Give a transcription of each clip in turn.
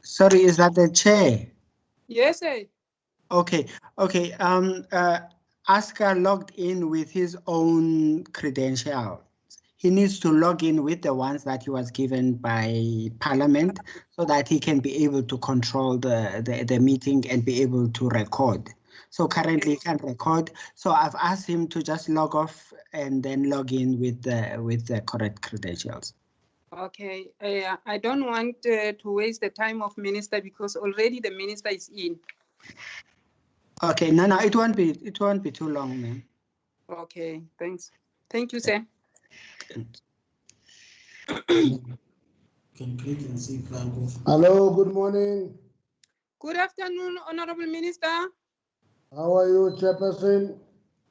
Sorry, is that the chair? Yes, sir. Okay. Oscar logged in with his own credentials. He needs to log in with the ones that he was given by Parliament so that he can be able to control the meeting and be able to record. So currently he can't record. So I've asked him to just log off and then log in with the correct credentials. Okay. I don't want to waste the time of minister because already the minister is in. Okay, no, it won't be too long, ma'am. Okay, thanks. Thank you, sir. Hello, good morning. Good afternoon, Honorable Minister. How are you, Chairperson?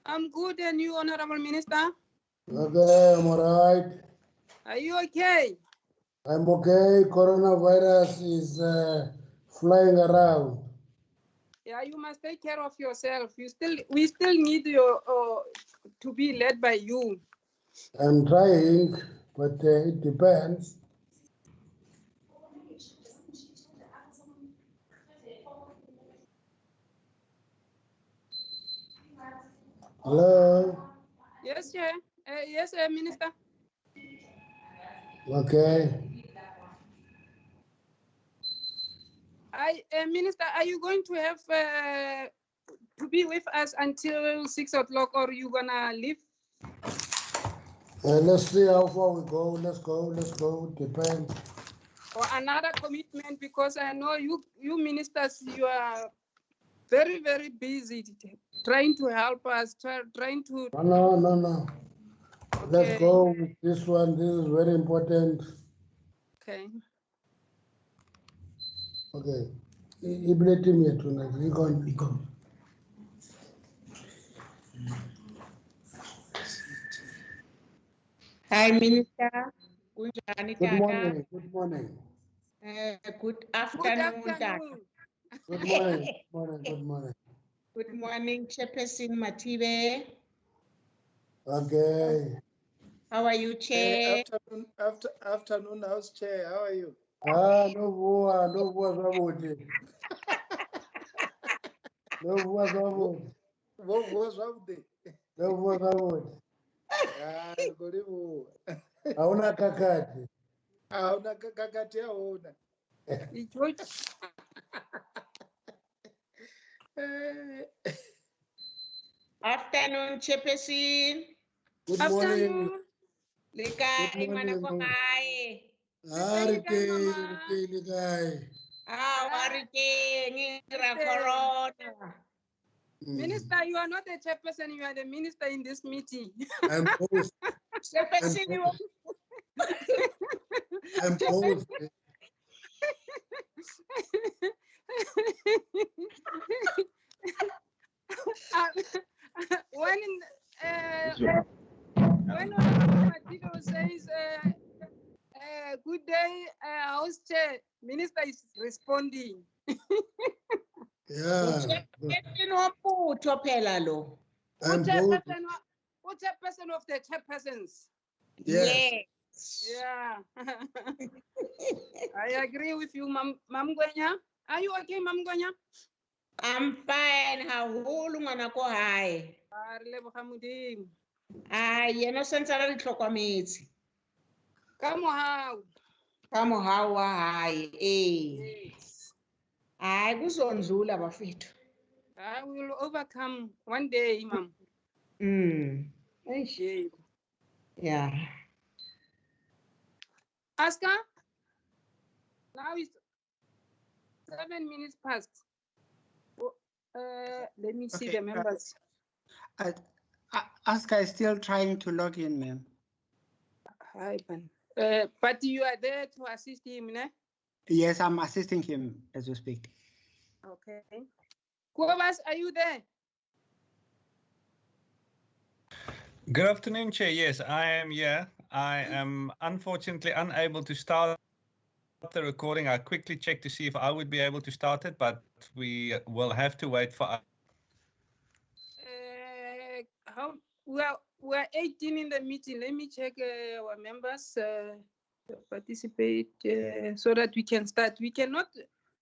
I'm good, and you, Honorable Minister? Okay, I'm all right. Are you okay? I'm okay. Coronavirus is flying around. Yeah, you must take care of yourself. We still need you to be led by you. I'm trying, but it depends. Hello. Yes, sir. Yes, Minister. Okay. Minister, are you going to have to be with us until 6 o'clock, or are you gonna leave? Let's see how far we go. Let's go. Depends. Or another commitment, because I know you ministers, you are very, very busy trying to help us, trying to. No. Okay. Let's go with this one. This is very important. Okay. Okay. Ibletim yetu na iko. Hi, Minister. Good morning. Good morning. Good afternoon. Good morning. Good morning, Chairperson Matibe. Okay. How are you, Chair? Afternoon, House Chair. How are you? No boy, What was wrong with it? No boy. Karibu. Hauna kakati. Hauna kakati hauna. Afternoon, Chairperson. Good morning. Likai, Manakohai. Likai. Corona. Minister, you are not the chairperson, you are the minister in this meeting. I'm both. I'm both. When Matido says good day, House Chair, Minister is responding. Yeah. I'm chairperson of the chairpersons. Yes. Yeah. I agree with you, Mam Gwenya. Are you okay, Mam Gwenya? I'm fine. How old Manakohai? Sensara ditlhokometse. Come how? Hayi. Yes. Hayi kuzondlula bafethu. I will overcome one day, Mom. Yeah. Oscar? Now it's 7 minutes past. Let me see the members. Oscar is still trying to log in, ma'am. Hi, Ben. But you are there to assist him, ne? Yes, I'm assisting him as we speak. Okay. Kovas, are you there? Good afternoon, Chair. Yes, I am here. I am unfortunately unable to start the recording. I quickly checked to see if I would be able to start it, but we will have to wait for. We're 18 in the meeting. Let me check our members participate so that we can start. We cannot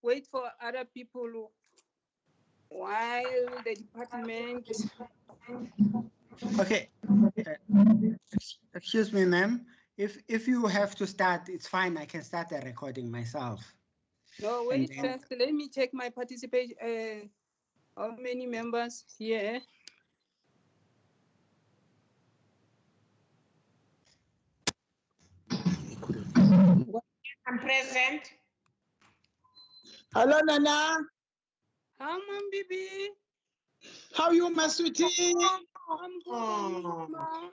wait for other people while the department. Okay. Excuse me, ma'am. If you have to start, it's fine. I can start the recording myself. No, wait first. Let me check my participation. How many members here? I'm present. Hello, Nana. How many baby? How you, my sweetie? I'm good. Mama.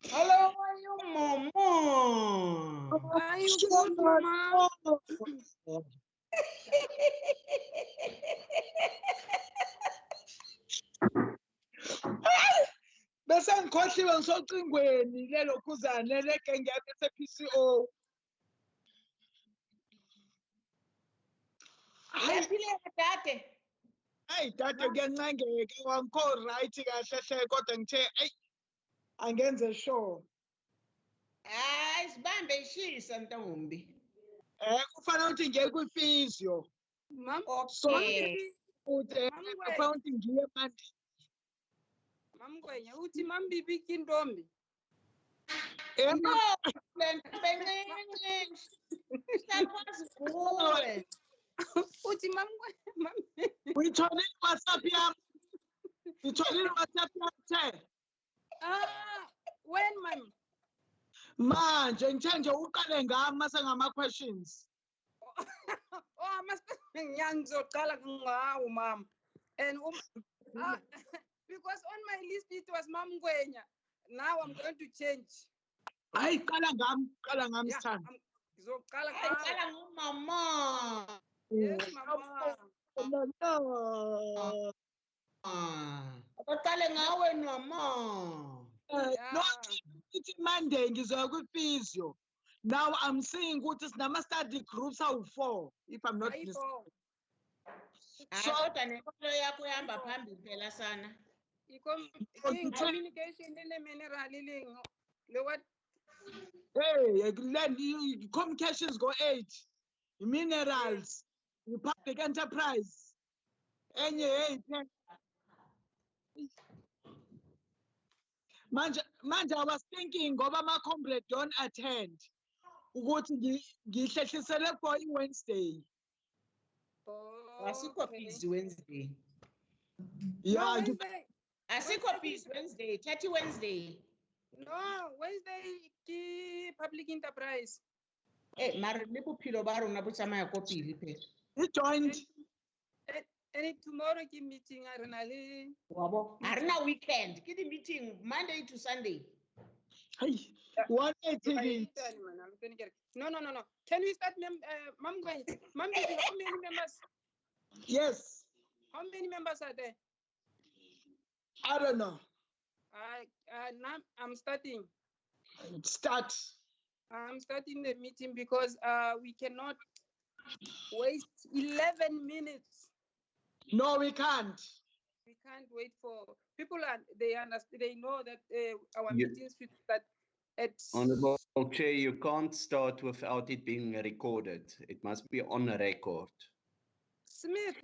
Hello, how are you, Mama? Are you good, Mama? Bese ngikhohliwe ngisocingweni lelokhuzane leke ngiyaphe se-PCO. Uyaphila dade? Hayi dade kuyancangeka wangikho right kahle hle kodwa ngithe ayi angenze sure. Hayi sibambe ishisa Ntombi. Kufanele ukuthi ngiye kwi-physio. Okay. Ude kufanele ukuthi ngiye manje. Mamgwenya uthi mambibi kintombi. No, lento bencane. Siyakwazi kuwe. Uthi mamgwenya. Uyitholile WhatsApp yami. Uyitholile WhatsApp yami. When, ma'am? Manje ngithe nje uqale ngami mase ngama-questions. Ngiyangizoqala ngawo, ma'am. And because on my list it was Mamgwenya. Now I'm going to change. Hayi qala ngami Sithando. Ngizoqala Qala ngumama. Yes, mama. No. Aqale ngawe mama. No, it's Monday ngizoya kwi-physio. Now I'm seeing ukuthi sinama-study groups awu-4 if I'm not mistaken. So kodwa nenkolo yakho ihamba phambili phela sana. Communication in the mineral le what? Hey, communications go 8. Minerals, public enterprise. Enye 8. Manje I was thinking ngoba ama-comrade don't attend ukuthi ngihlehlisele for Wednesday. Asikho busy Wednesday. Yeah, no, Wednesday. Asikho busy Wednesday, 30 Wednesday. No, Wednesday ki public enterprise. Mara le bophelo ba rona bo tsamaya ko pele phela. He joined. And tomorrow ki meeting a rena le. Wabo, arena weekend. Ki di meeting Monday to Sunday. Hey, 180. No. Can we start, Ma'am Gwen? Ma'am, how many members? Yes. How many members are there? I don't know. Now I'm starting. Start. I'm starting the meeting because we cannot waste 11 minutes. No, we can't. We can't wait for people. They understand. They know that our meetings should start at. Honorable Chair, you can't start without it being recorded. It must be on a record. Smith,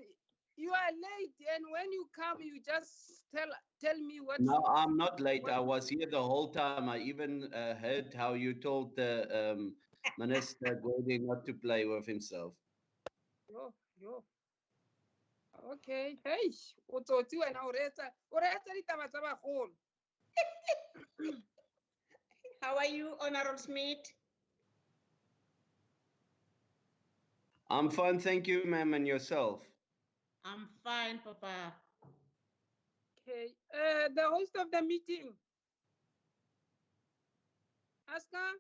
you are late, and when you come, you just tell me what. No, I'm not late. I was here the whole time. I even heard how you told the Minister Gordon not to play with himself. Yo. Okay. Hey, utsotsi wena ureta ditaba tsa bagolo. How are you, Honorable Smith? I'm fine, thank you, ma'am, and yourself? I'm fine, Papa. Okay. The host of the meeting. Aska?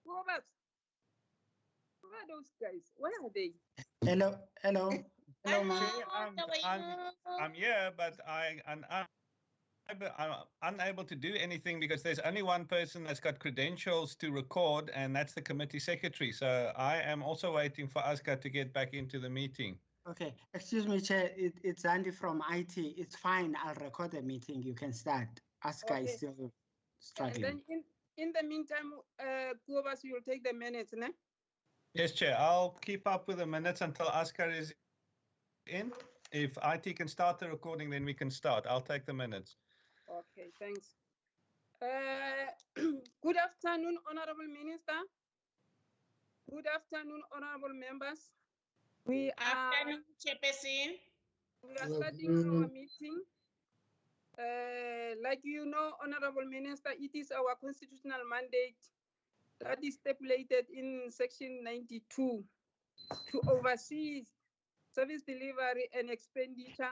Who are those guys? Where are they? Hello, ma'am. I'm here, but I'm unable to do anything because there's only one person that's got credentials to record, and that's the committee secretary. So I am also waiting for Aska to get back into the meeting. Okay, excuse me, Chair. It's Andy from IT. It's fine. I'll record the meeting. You can start. Aska is still struggling. And then in the meantime, two of us will take the minutes, ne? Yes, Chair. I'll keep up with the minutes until Oscar is in. If IT can start the recording, then we can start. I'll take the minutes. Okay, thanks. Good afternoon, Honorable Minister. Good afternoon, honorable members. We are Afternoon, Chairperson. starting our meeting. Like you know, Honorable Minister, it is our constitutional mandate that is stipulated in Section 92 to oversee service delivery and expenditure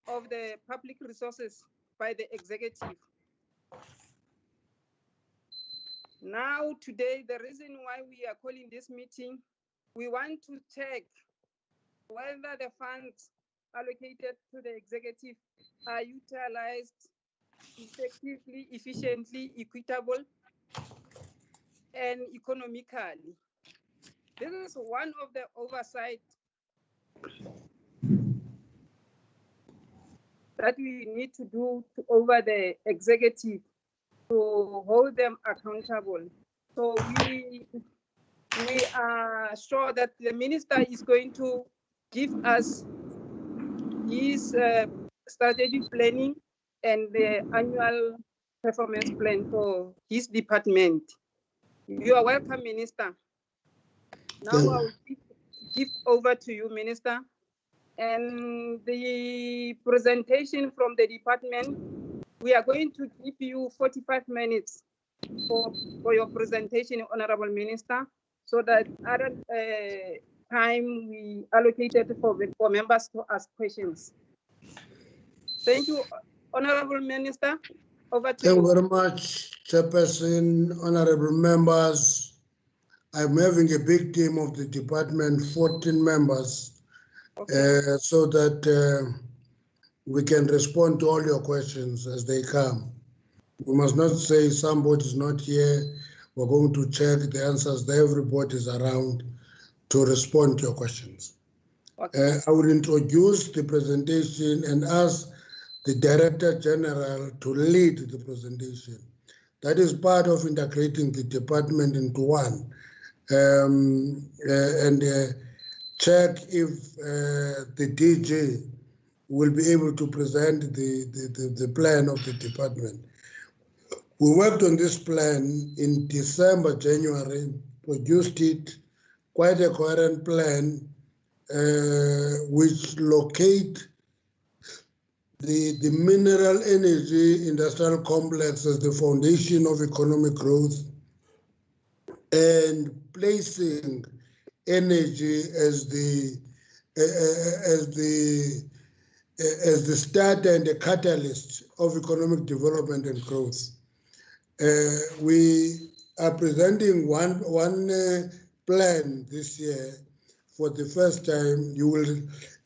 of the public resources by the executive. Now, today, the reason why we are calling this meeting, we want to check whether the funds allocated to the executive are utilized effectively, efficiently, equitable, and economically. This is one of the oversight that we need to do over the executive to hold them accountable. So we are sure that the minister is going to give us his strategic planning and the annual performance plan for his department. You are welcome, Minister. Now I will give over to you, Minister. And the presentation from the department, we are going to give you 45 minutes for your presentation, Honorable Minister, so that other time we allocated for members to ask questions. Thank you, Honorable Minister. Over to you. Thank you very much, Chairperson, honorable members. I'm having a big team of the department, 14 members, okay. So that we can respond to all your questions as they come. We must not say somebody's not here. We're going to check the answers. Everybody's around to respond to your questions. Okay. I will introduce the presentation and ask the Director General to lead the presentation. That is part of integrating the department into one and check if the DG will be able to present the plan of the department. We worked on this plan in December, January, produced it, quite a coherent plan, which locate the mineral energy industrial complex as the foundation of economic growth and placing energy as the starter and the catalyst of economic development and growth. We are presenting one plan this year for the first time. You will,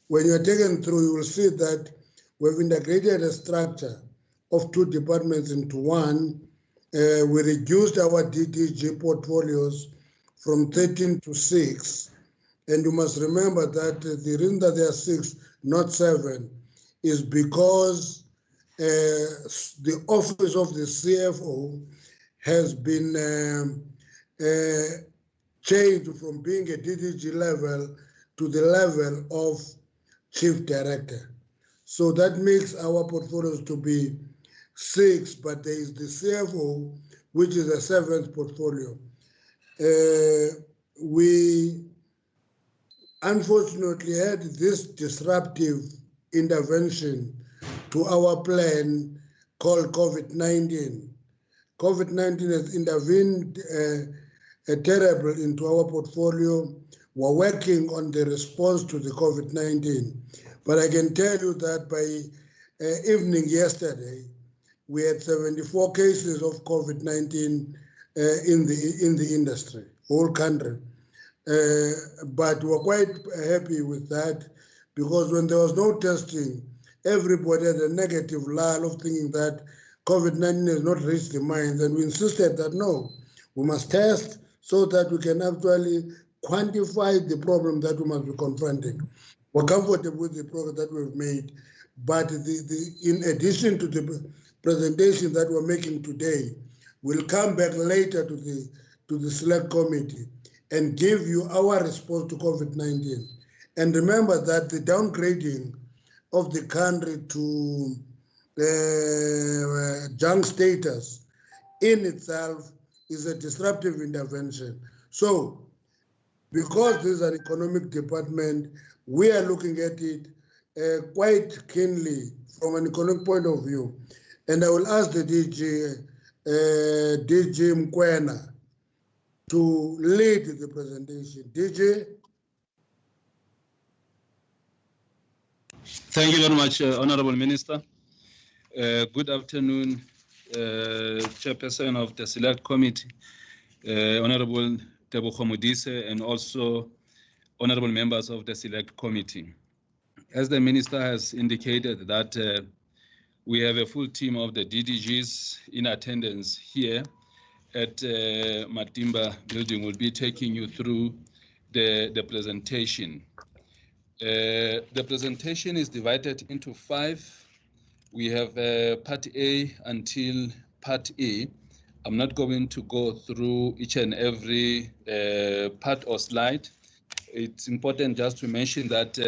when you're taken through, you will see that we've integrated a structure of two departments into one. We reduced our DDG portfolios from 13 to 6. And you must remember that the reason that there are 6, not 7, is because the office of the CFO has been changed from being a DDG level to the level of Chief Director. So that makes our portfolios to be 6, but there is the CFO, which is a 7th portfolio. We unfortunately had this disruptive intervention to our plan called COVID-19. COVID-19 has intervened terrible into our portfolio. We're working on the response to the COVID-19. But I can tell you that by evening yesterday, we had 74 cases of COVID-19 in the industry, whole country. But we're quite happy with that because when there was no testing, everybody had a negative lull of thinking that COVID-19 has not reached the minds, and we insisted that no, we must test so that we can actually quantify the problem that we must be confronting. We're comfortable with the progress that we've made, but in addition to the presentation that we're making today, we'll come back later to the select committee and give you our response to COVID-19. And remember that the downgrading of the country to junk status in itself is a disruptive intervention. So, because this is an economic department, we are looking at it quite keenly from an economic point of view. And I will ask the DG Mkwena to lead the presentation. DG? Thank you very much, Honorable Minister. Good afternoon, Chairperson of the Select Committee, Honorable Tebogo Modise, and also honorable members of the Select Committee. As the Minister has indicated that we have a full team of the DDGs in attendance here at Matimba building. We'll be taking you through the presentation. The presentation is divided into 5. We have part A until part E. I'm not going to go through each and every part or slide. It's important just to mention that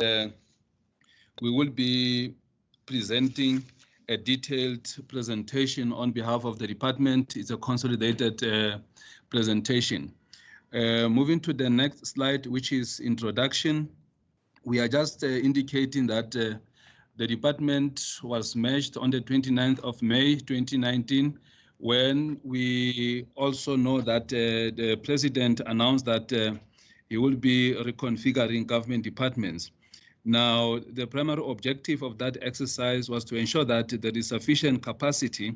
we will be presenting a detailed presentation on behalf of the department. It's a consolidated presentation. Moving to the next slide, which is introduction. We are just indicating that the department was merged on the 29th of May 2019, when we also know that the president announced that he will be reconfiguring government departments. Now, the primary objective of that exercise was to ensure that there is sufficient capacity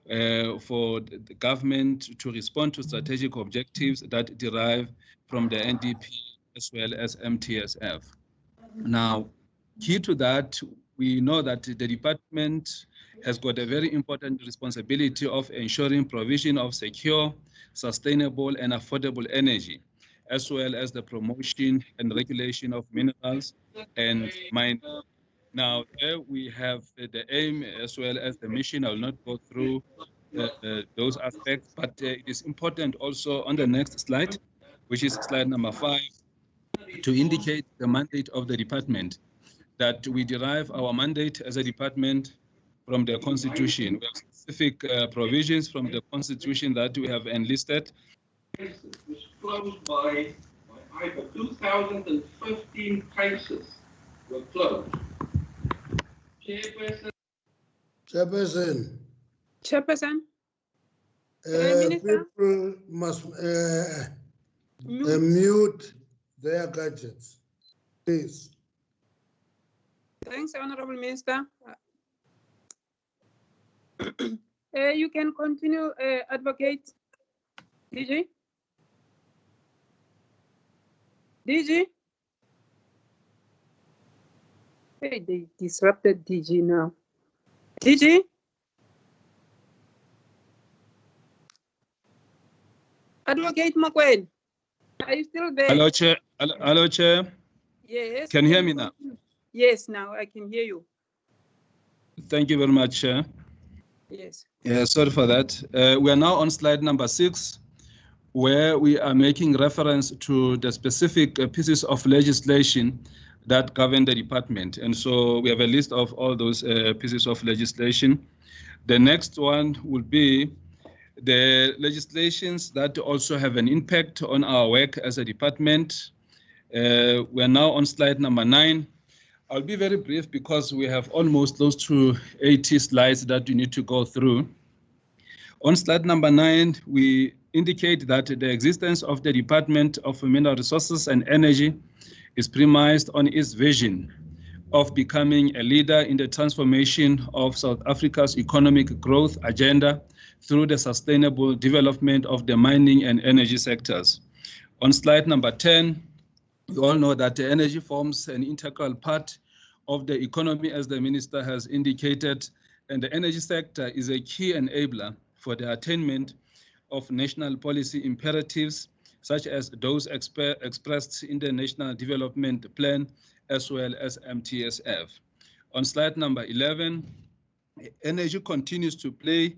for the government to respond to strategic objectives that derive from the NDP as well as MTSF. Now, key to that, we know that the department has got a very important responsibility of ensuring provision of secure, sustainable, and affordable energy, as well as the promotion and regulation of minerals and mining. Now, there we have the aim as well as the mission. I will not go through those aspects, but it is important also on the next slide, which is slide number 5, to indicate the mandate of the department, that we derive our mandate as a department from the Constitution. We have specific provisions from the Constitution that we have enlisted. Was closed by either 2015 cases were closed. Chairperson. Chairperson. Chairperson. People must mute their gadgets, please. Thanks, Honorable Minister. You can continue, Advocate DG. DG? Hey, they disrupted DG now. DG? Advocate McQuaid, are you still there? Hello, Chair. Hello, Chair. Yes. Can you hear me now? Yes, now I can hear you. Thank you very much, Chair. Yes. Yeah, sorry for that. We are now on slide number 6, where we are making reference to the specific pieces of legislation that govern the department. And so we have a list of all those pieces of legislation. The next one will be the legislations that also have an impact on our work as a department. We are now on slide number 9. I'll be very brief because we have almost close to 80 slides that we need to go through. On slide number 9, we indicate that the existence of the Department of Mineral Resources and Energy is premised on its vision of becoming a leader in the transformation of South Africa's economic growth agenda through the sustainable development of the mining and energy sectors. On slide number 10, we all know that the energy forms an integral part of the economy, as the Minister has indicated, and the energy sector is a key enabler for the attainment of national policy imperatives, such as those expressed in the National Development Plan, as well as MTSF. On slide number 11, energy continues to play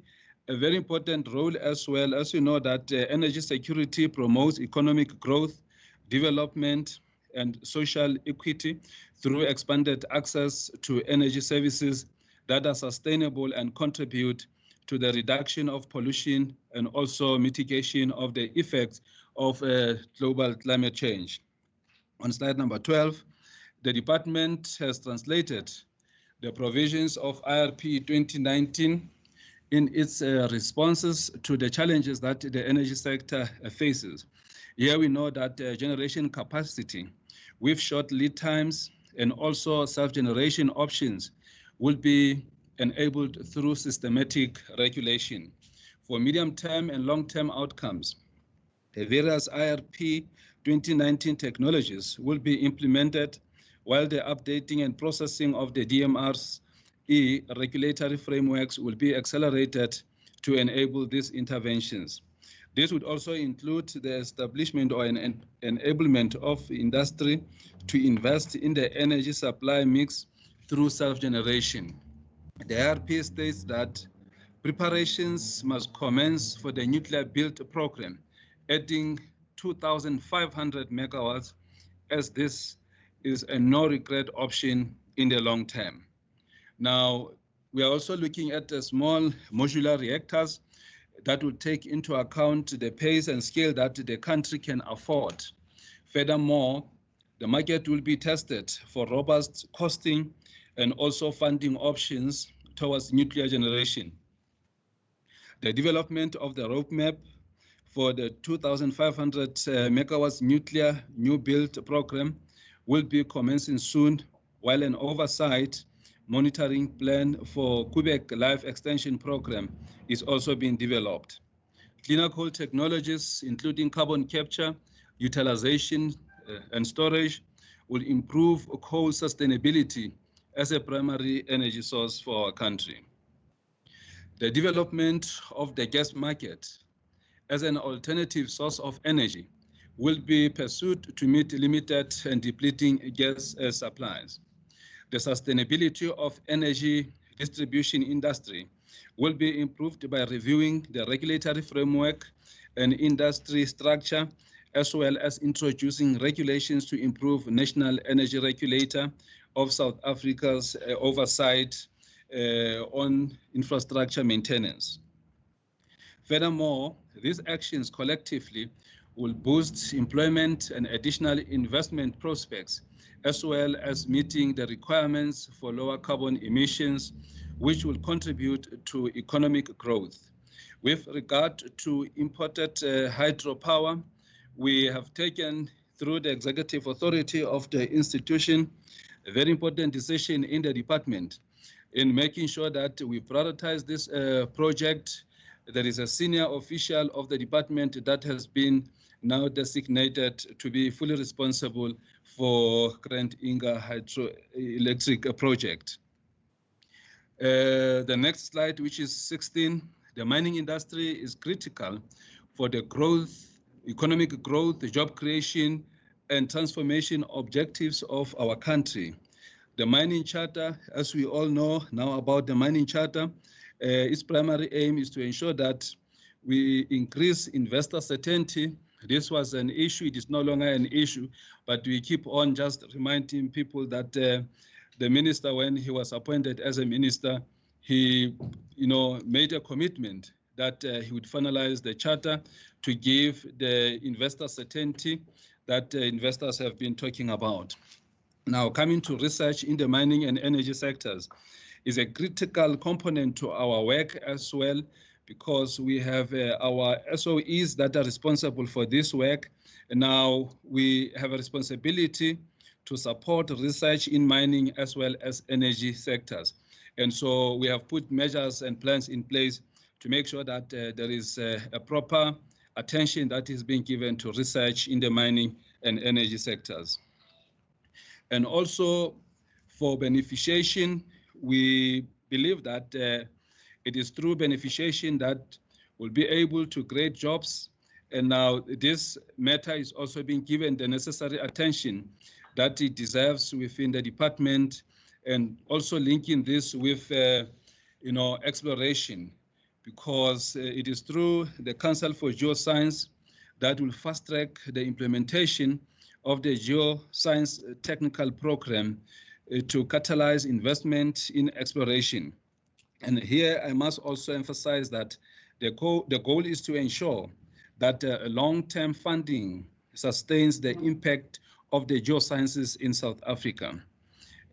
a very important role, as well as you know that energy security promotes economic growth development, and social equity through expanded access to energy services that are sustainable and contribute to the reduction of pollution and also mitigation of the effects of global climate change. On slide number 12, the department has translated the provisions of IRP 2019 in its responses to the challenges that the energy sector faces. Here we know that generation capacity with short lead times and also self-generation options will be enabled through systematic regulation. For medium-term and long-term outcomes, the various IRP 2019 technologies will be implemented while the updating and processing of the DMR's regulatory frameworks will be accelerated to enable these interventions. This would also include the establishment or an enablement of industry to invest in the energy supply mix through self-generation. The IRP states that preparations must commence for the nuclear build program, adding 2,500 megawatts, as this is a no-regret option in the long term. Now, we are also looking at the small modular reactors that will take into account the pace and scale that the country can afford. Furthermore, the market will be tested for robust costing and also funding options towards nuclear generation. The development of the roadmap for the 2,500 megawatts nuclear new build program will be commencing soon, while an oversight monitoring plan for Quebec Life Extension Program is also being developed. Cleaner coal technologies, including carbon capture, utilization, and storage, will improve coal sustainability as a primary energy source for our country. The development of the gas market as an alternative source of energy will be pursued to meet limited and depleting gas supplies. The sustainability of energy distribution industry will be improved by reviewing the regulatory framework and industry structure, as well as introducing regulations to improve National Energy Regulator of South Africa's oversight on infrastructure maintenance. Furthermore, these actions collectively will boost employment and additional investment prospects, as well as meeting the requirements for lower carbon emissions, which will contribute to economic growth. With regard to imported hydropower, we have taken, through the executive authority of the institution, a very important decision in the department in making sure that we prioritize this project. There is a senior official of the department that has been now designated to be fully responsible for Grand Inga hydroelectric project. The next slide, which is 16, the mining industry is critical for the growth, economic growth, the job creation, and transformation objectives of our country. The mining charter, as we all know now about the mining charter, its primary aim is to ensure that we increase investor certainty. This was an issue, it is no longer an issue, but we keep on just reminding people that the minister, when he was appointed as a minister, he made a commitment that he would finalize the charter to give the investor certainty that investors have been talking about. Now, coming to research in the mining and energy sectors is a critical component to our work as well, because we have our SOEs that are responsible for this work. And now we have a responsibility to support research in mining as well as energy sectors. And so we have put measures and plans in place to make sure that there is a proper attention that is being given to research in the mining and energy sectors. And also for beneficiation, we believe that it is through beneficiation that we'll be able to create jobs. And now this matter is also being given the necessary attention that it deserves within the department, and also linking this with exploration, because it is through the Council for Geoscience that will fast track the implementation of the Geoscience Technical Program to catalyze investment in exploration. And here I must also emphasize that the goal is to ensure that long-term funding sustains the impact of the geosciences in South Africa.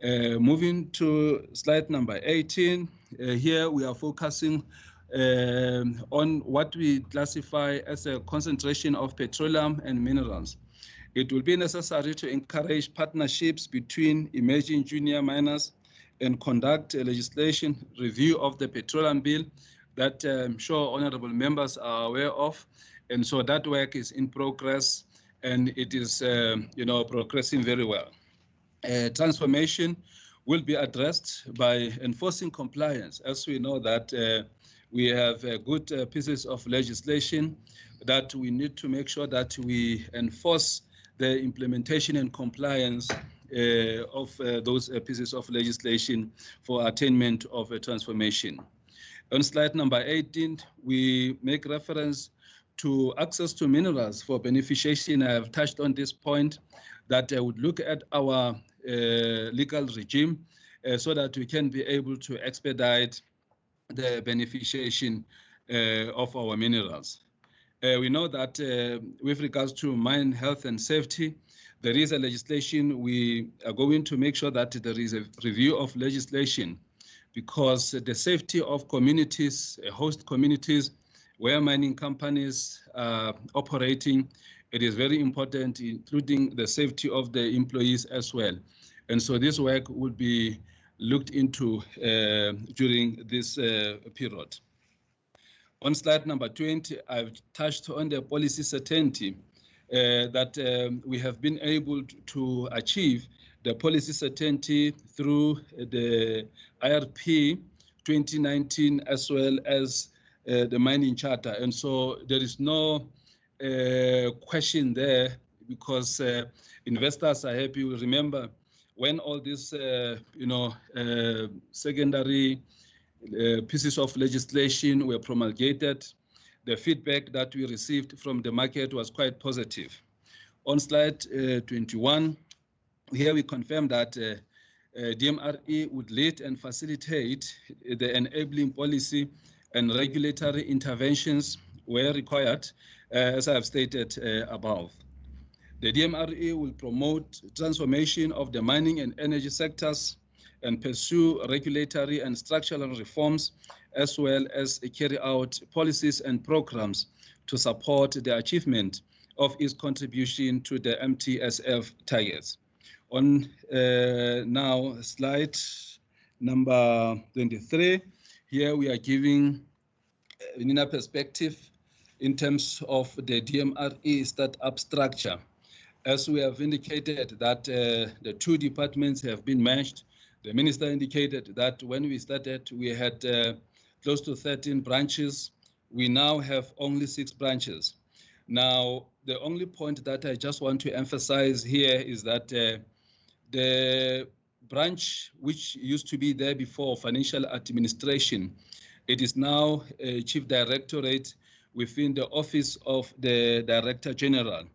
Moving to slide number 18, here we are focusing on what we classify as a concentration of petroleum and minerals. It will be necessary to encourage partnerships between emerging junior miners and conduct a legislation review of the petroleum bill that I'm sure honorable members are aware of. And so that work is in progress and it is progressing very well. Transformation will be addressed by enforcing compliance, as we know that we have good pieces of legislation that we need to make sure that we enforce the implementation and compliance of those pieces of legislation for attainment of a transformation. On slide number 18, we make reference to access to minerals for beneficiation. I have touched on this point that I would look at our legal regime so that we can be able to expedite the beneficiation of our minerals. We know that with regards to mine health and safety, there is a legislation. We are going to make sure that there is a review of legislation because the safety of communities, host communities, where mining companies are operating, it is very important, including the safety of the employees as well. And so this work will be looked into during this period. On slide number 20, I've touched on the policy certainty that we have been able to achieve the policy certainty through the IRP 2019 as well as the mining charter. And so there is no question there because investors are happy. We remember when all these secondary pieces of legislation were promulgated, the feedback that we received from the market was quite positive. On slide 21, here we confirm that DMRE would lead and facilitate the enabling policy and regulatory interventions where required, as I have stated above. The DMRE will promote transformation of the mining and energy sectors and pursue regulatory and structural reforms, as well as carry out policies and programs to support the achievement of its contribution to the MTSF targets. On now slide number 23, here we are giving an inner perspective in terms of the DMRE startup structure. As we have indicated that the two departments have been merged, the minister indicated that when we started, we had close to 13 branches. We now have only 6 branches. Now, the only point that I just want to emphasize here is that the branch which used to be there before, financial administration, it is now a chief directorate within the office of the Director General.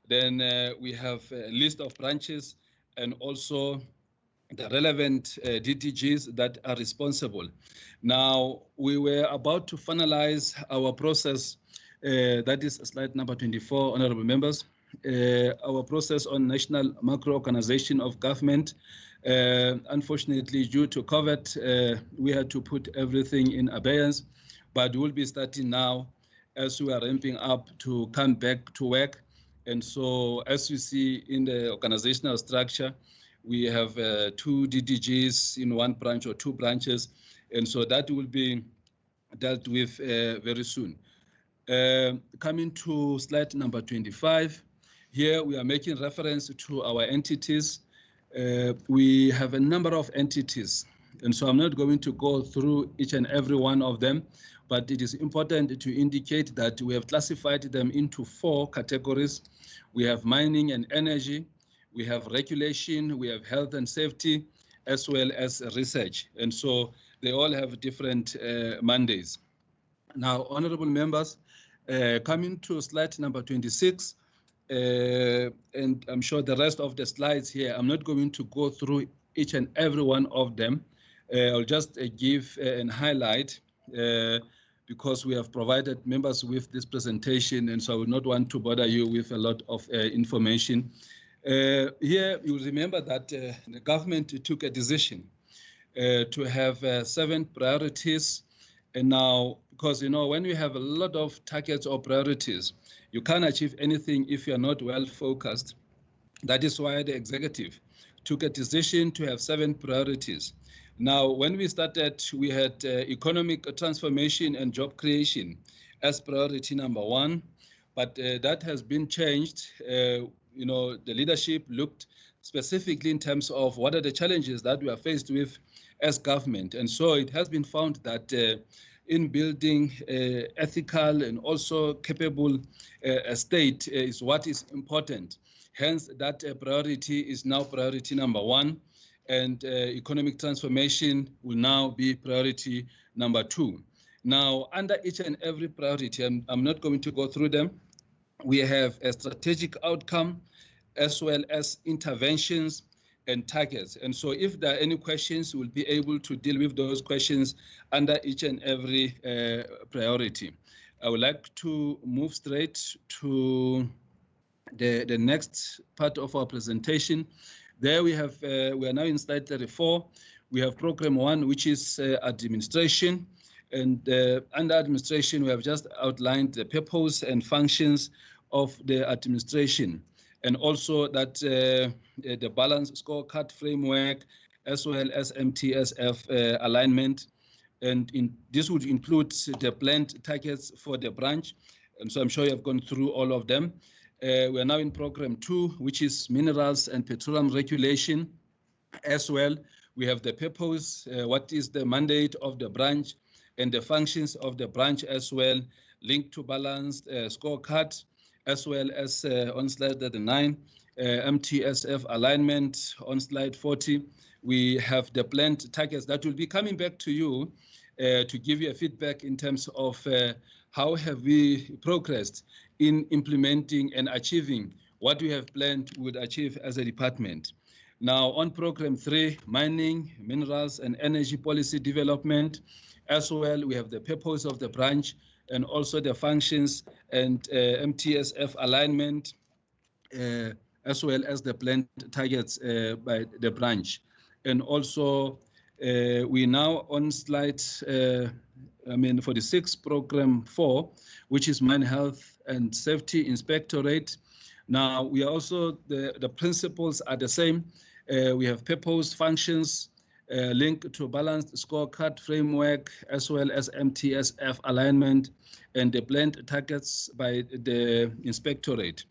Then we have a list of branches and also the relevant DTGs that are responsible. Now, we were about to finalize our process, that is slide number 24, honorable members, our process on national macro-organization of government. Unfortunately, due to COVID, we had to put everything in abeyance, but we'll be starting now as we are ramping up to come back to work. And so as you see in the organizational structure, we have 2 DDGs in one branch or 2 branches. And so that will be dealt with very soon. Coming to slide number 25, here we are making reference to our entities. We have a number of entities. And so I'm not going to go through each and every one of them, but it is important to indicate that we have classified them into 4 categories. We have mining and energy, we have regulation, we have health and safety, as well as research. And so they all have different mandates. Now, honorable members, coming to slide number 26, and I'm sure the rest of the slides here, I'm not going to go through each and every one of them. I'll just give and highlight because we have provided members with this presentation, and so I will not want to bother you with a lot of information. Here, you remember that the government took a decision to have 7 priorities. And now, because, you know, when you have a lot of targets or priorities, you can't achieve anything if you're not well focused. That is why the executive took a decision to have 7 priorities. Now, when we started, we had economic transformation and job creation as priority number 1, but that has been changed. You know, the leadership looked specifically in terms of what are the challenges that we are faced with as government. And so it has been found that in building ethical and also capable state is what is important. Hence, that priority is now priority number 1, and economic transformation will now be priority number 2. Now, under each and every priority, I'm not going to go through them. We have a strategic outcome as well as interventions and targets. And so if there are any questions, we'll be able to deal with those questions under each and every priority. I would like to move straight to the next part of our presentation. There we have, we are now in slide 34. We have program 1, which is administration. And under administration, we have just outlined the purpose and functions of the administration, and also that the balanced scorecard framework, as well as MTSF alignment. And this would include the planned targets for the branch. And so I'm sure you have gone through all of them. We are now in program 2, which is minerals and petroleum regulation. As well, we have the purpose, what is the mandate of the branch, and the functions of the branch as well, linked to balanced scorecard, as well as on slide 39, MTSF alignment. On slide 40, we have the planned targets that will be coming back to you to give you a feedback in terms of how have we progressed in implementing and achieving what we have planned would achieve as a department. Now on program 3, mining, minerals and energy policy development, as well, we have the purpose of the branch and also the functions and MTSF alignment, as well as the planned targets by the branch. And also, we now on slide 46, program 4, which is Mine Health and Safety Inspectorate. Now, we are also, the principles are the same. We have purpose, functions, linked to balanced scorecard framework, as well as MTSF alignment and the planned targets by the inspectorate.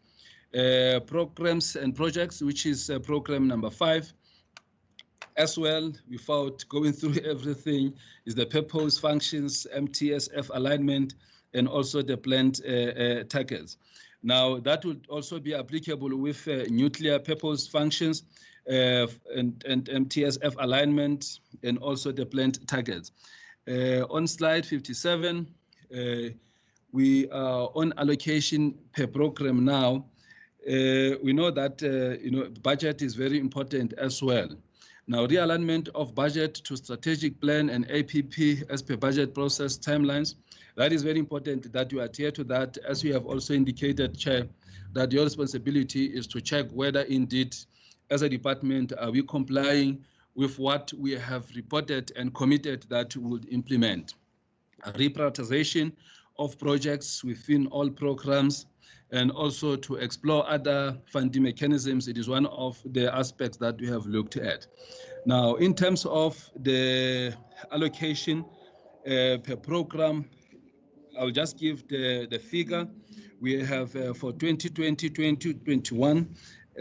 Programs and projects, which is program number 5. As well, without going through everything, is the purpose, functions, MTSF alignment, and also the planned targets. Now, that would also be applicable with nuclear purpose, functions, and MTSF alignment, and also the planned targets. On slide 57, we are on allocation per program now. We know that budget is very important as well. Now, realignment of budget to strategic plan and APP as per budget process timelines. That is very important that you adhere to that. As you have also indicated, Chair, that your responsibility is to check whether indeed, as a department, are we complying with what we have reported and committed that we would implement. A reprioritization of projects within all programs, and also to explore other funding mechanisms. It is one of the aspects that we have looked at. Now, in terms of the allocation per program, I'll just give the figure. We have for 2020-2021,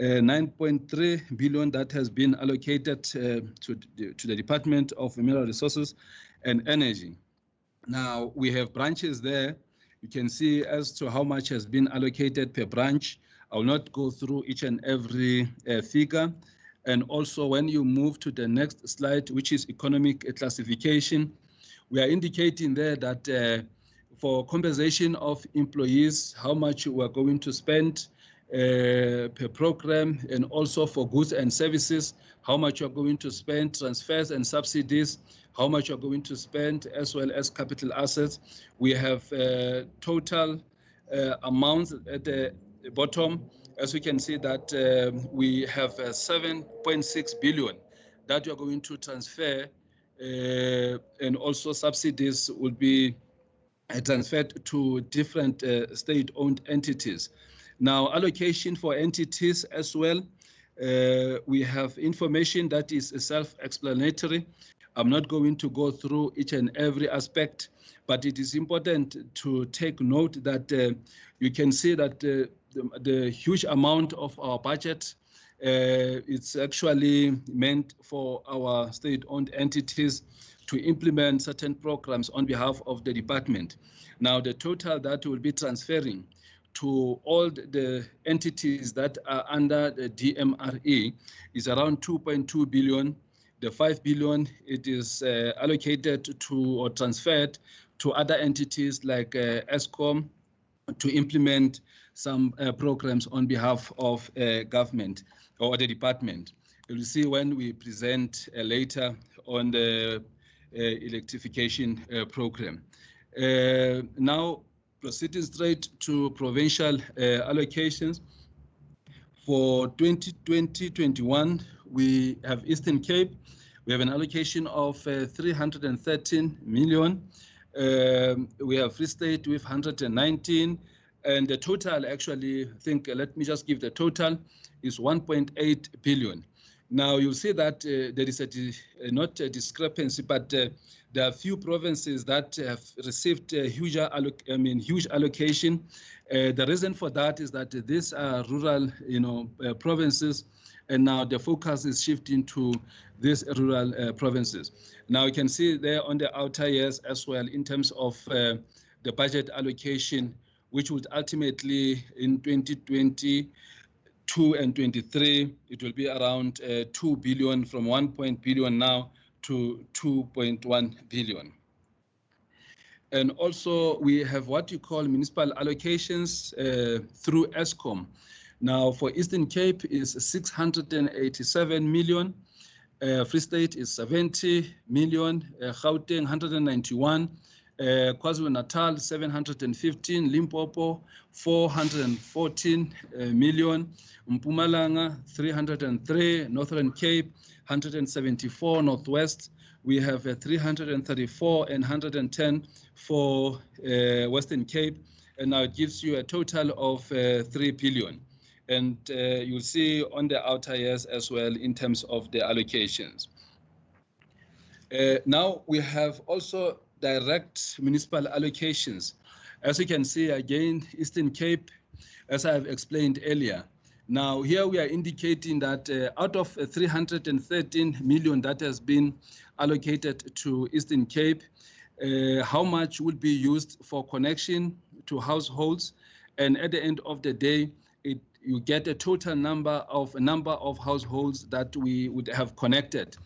9.3 billion that has been allocated to the Department of Mineral Resources and Energy. Now, we have branches there. You can see as to how much has been allocated per branch. I will not go through each and every figure. And also, when you move to the next slide, which is economic classification, we are indicating there that for compensation of employees, how much we are going to spend per program, and also for goods and services, how much you're going to spend, transfers and subsidies, how much you're going to spend, as well as capital assets. We have total amounts at the bottom. As we can see that we have 7.6 billion that you're going to transfer, and also subsidies will be transferred to different state-owned entities. Now, allocation for entities as well, we have information that is self-explanatory. I'm not going to go through each and every aspect, but it is important to take note that you can see that the huge amount of our budget, it's actually meant for our state-owned entities to implement certain programs on behalf of the department. Now, the total that will be transferring to all the entities that are under the DMRE is around 2.2 billion. The 5 billion, it is allocated to or transferred to other entities like Escom to implement some programs on behalf of government or the department. You'll see when we present later on the electrification program. Now, proceeding straight to provincial allocations. For 2020-21, we have Eastern Cape. We have an allocation of 313 million. We have Free State with 119, and the total actually, I think, let me just give the total, is 1.8 billion. Now you'll see that there is not a discrepancy, but there are few provinces that have received huge allocation. The reason for that is that these are rural, provinces, and now the focus is shifting to these rural provinces. Now you can see there on the outer years as well in terms of the budget allocation, which would ultimately in 2022 and 23, it will be around 2 billion, from 1 billion now to 2.1 billion. And also we have what you call municipal allocations through Escom. Now for Eastern Cape is 687 million, Free State is 70 million, Gauteng 191, KwaZulu-Natal 715, Limpopo 414 million, Mpumalanga 303, Northern Cape 174, Northwest we have 334 and 110 for Western Cape, and now it gives you a total of 3 billion. And you'll see on the outer years as well in terms of the allocations. Now we have also direct municipal allocations. As you can see again, Eastern Cape, as I have explained earlier. Now here we are indicating that out of 313 million that has been allocated to Eastern Cape, how much will be used for connection to households, and at the end of the day, you get a total number of households that we would have connected.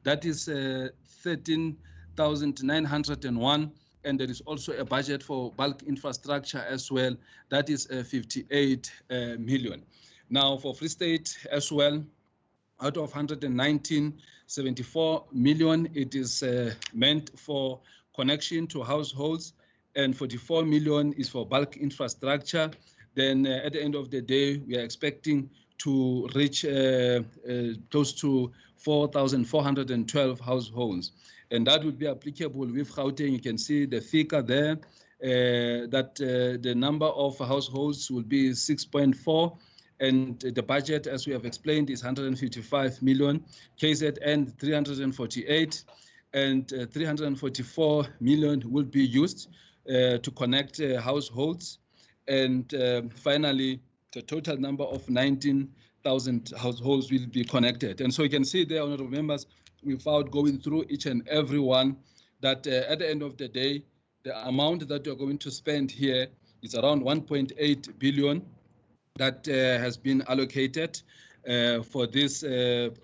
That is 13,901, and there is also a budget for bulk infrastructure as well. That is 58 million. Now for Free State as well, out of 119, 74 million, it is meant for connection to households, and 44 million is for bulk infrastructure. Then at the end of the day, we are expecting to reach close to 4,412 households. And that would be applicable with Gauteng. You can see the figure there, that the number of households will be 6.4, and the budget, as we have explained, is 155 million, KZN 348, and 344 million will be used to connect households. And finally, the total number of 19,000 households will be connected. And so you can see there, honorable members, without going through each and every one, that at the end of the day, the amount that you're going to spend here is around 1.8 billion that has been allocated for these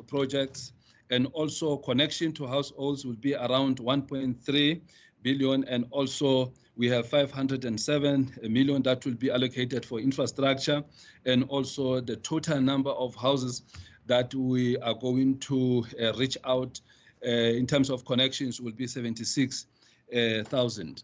projects. And also connection to households will be around 1.3 billion, and also we have 507 million that will be allocated for infrastructure, and also the total number of houses that we are going to reach out in terms of connections will be 76,000.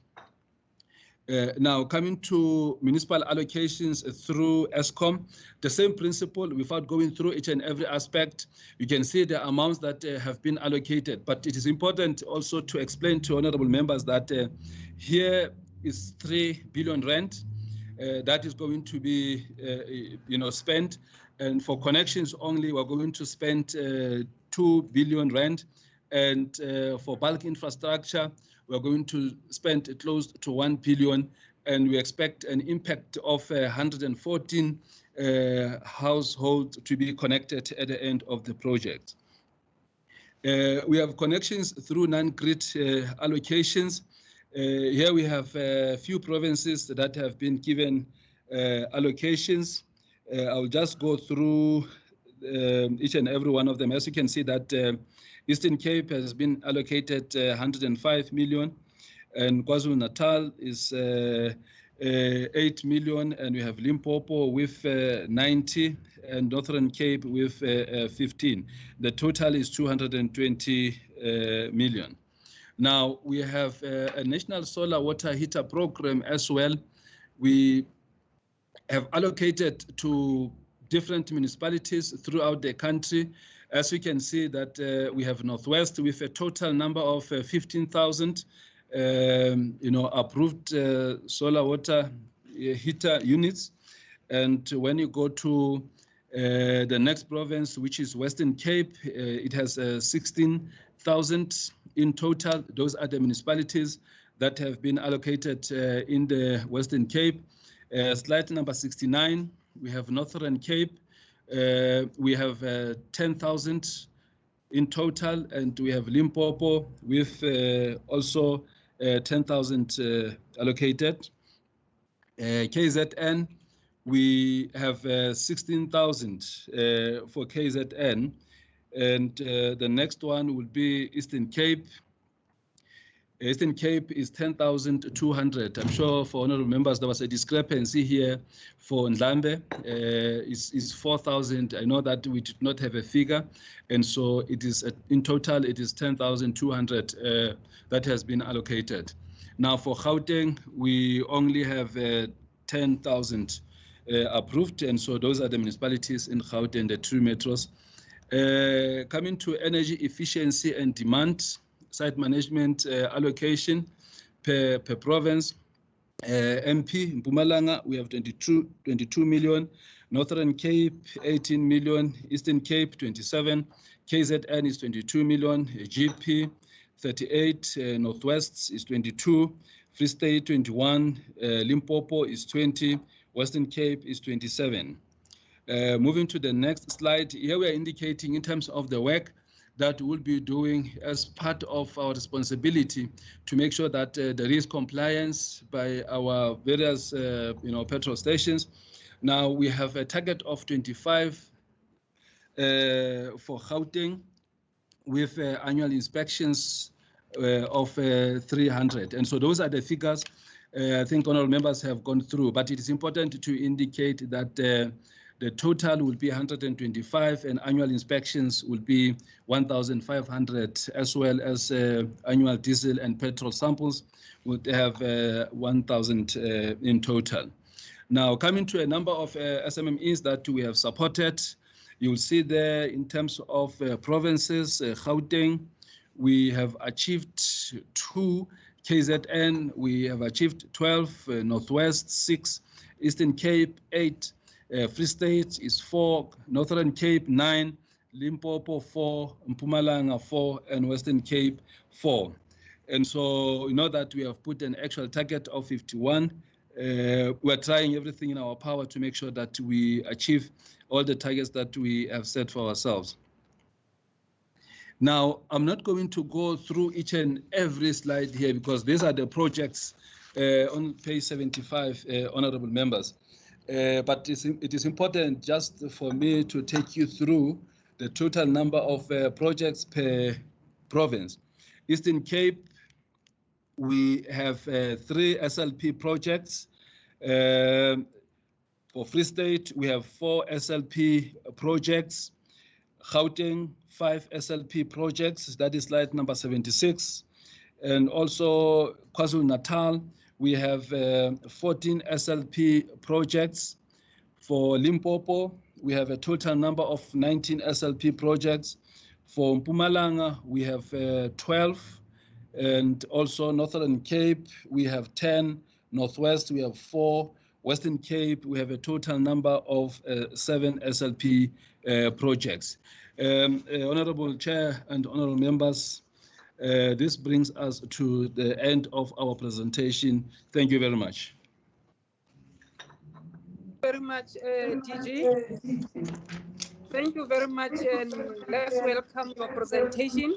Now, coming to municipal allocations through Escom, the same principle without going through each and every aspect. You can see the amounts that have been allocated, but it is important also to explain to honorable members that here is 3 billion rand that is going to be spent, and for connections only we're going to spend 2 billion rand, and for bulk infrastructure we're going to spend close to 1 billion, and we expect an impact of 114 households to be connected at the end of the project. We have connections through non-grid allocations. Here we have a few provinces that have been given allocations. I'll just go through each and every one of them. As you can see that Eastern Cape has been allocated 105 million, and KwaZulu-Natal is 8 million, and we have Limpopo with 90, and Northern Cape with 15. The total is 220 million. Now, we have a National Solar Water Heater Program as well. We have allocated to different municipalities throughout the country. As you can see that we have Northwest with a total number of 15,000 approved solar water heater units. And when you go to the next province, which is Western Cape, it has 16,000 in total. Those are the municipalities that have been allocated in the Western Cape. Slide number 69, we have Northern Cape. We have 10,000 in total, and we have Limpopo with also 10,000 allocated. KZN, we have 16,000 for KZN, and the next one will be Eastern Cape. Eastern Cape is 10,200. I'm sure for honorable members there was a discrepancy here for Ndlambe. Is 4,000. I know that we did not have a figure, and so it is in total it is 10,200 that has been allocated. Now for Gauteng we only have 10,000 approved, and so those are the municipalities in Gauteng, the 2 metros. Coming to energy efficiency and demand site management allocation per province. MP, Mpumalanga, we have 22 million. Northern Cape, 18 million. Eastern Cape, 27. KZN is 22 million. GP, 38. Northwest is 22. Free State, 21. Limpopo is 20. Western Cape is 27. Moving to the next slide, here we are indicating in terms of the work that we'll be doing as part of our responsibility to make sure that there is compliance by our various petrol stations. Now we have a target of 25 for Gauteng with annual inspections of 300. And so those are the figures I think honorable members have gone through, but it is important to indicate that the total will be 125 and annual inspections will be 1,500, as well as annual diesel and petrol samples would have 1,000 in total. Now, coming to a number of SMMEs that we have supported, you'll see there in terms of provinces, Gauteng, we have achieved 2, KZN, we have achieved 12, Northwest 6, Eastern Cape 8, Free State is 4, Northern Cape 9, Limpopo 4, Mpumalanga 4, and Western Cape 4. And so you know that we have put an actual target of 51. We're trying everything in our power to make sure that we achieve all the targets that we have set for ourselves. Now, I'm not going to go through each and every slide here because these are the projects on page 75, honorable members. But it is important just for me to take you through the total number of projects per province. Eastern Cape we have 3 SLP projects. For Free State, we have 4 SLP projects. Gauteng, 5 SLP projects. That is slide number 76. And also KwaZulu-Natal, we have 14 SLP projects. For Limpopo, we have a total number of 19 SLP projects. For Mpumalanga, we have 12. And also Northern Cape, we have 10. Northwest, we have 4. Western Cape, we have a total number of 7 SLP projects. Honorable Chair and honorable members, this brings us to the end of our presentation. Thank you very much. Very much, DG. Thank you very much, and let's welcome your presentation.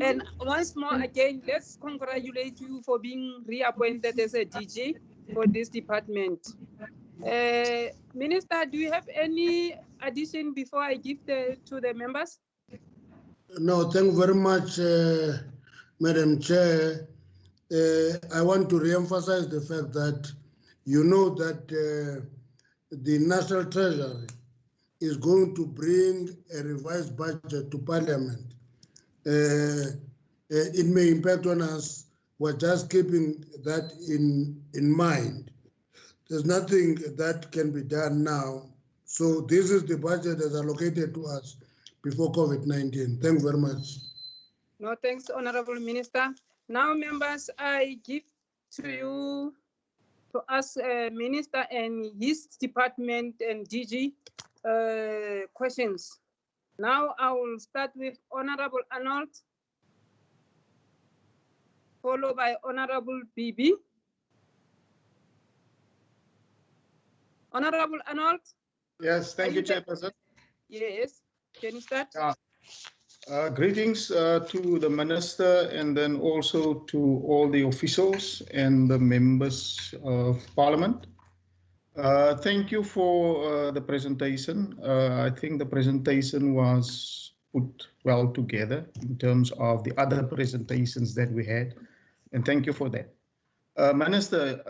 And once more again, let's congratulate you for being reappointed as a DG for this department. Minister, do you have any addition before I give to the members? No, thank you very much, Madam Chair. I want to re-emphasize the fact that you know that the National Treasury is going to bring a revised budget to Parliament. It may impact on us. We're just keeping that in mind. There's nothing that can be done now. So this is the budget that's allocated to us before COVID-19. Thank you very much. No, thanks, Honorable Minister. Now, members, I give to you to ask Minister and his department and DG questions. Now I will start with Honorable Arnold, followed by Honorable Bibi. Honorable Arnold? Yes, thank you, Chairperson. Yes, can you start? Greetings to the Minister and then also to all the officials and the members of Parliament. Thank you for the presentation. I think the presentation was put well together in terms of the other presentations that we had, and thank you for that. Minister,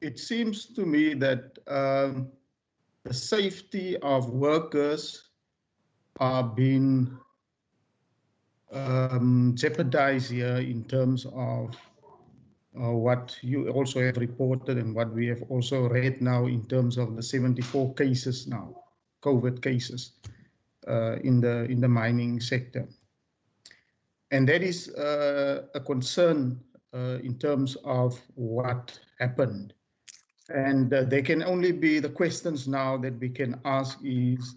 it seems to me that the safety of workers are being jeopardized here in terms of what you also have reported and what we have also read now in terms of the 74 cases now, COVID cases in the mining sector. And that is a concern in terms of what happened. And there can only be the questions now that we can ask is,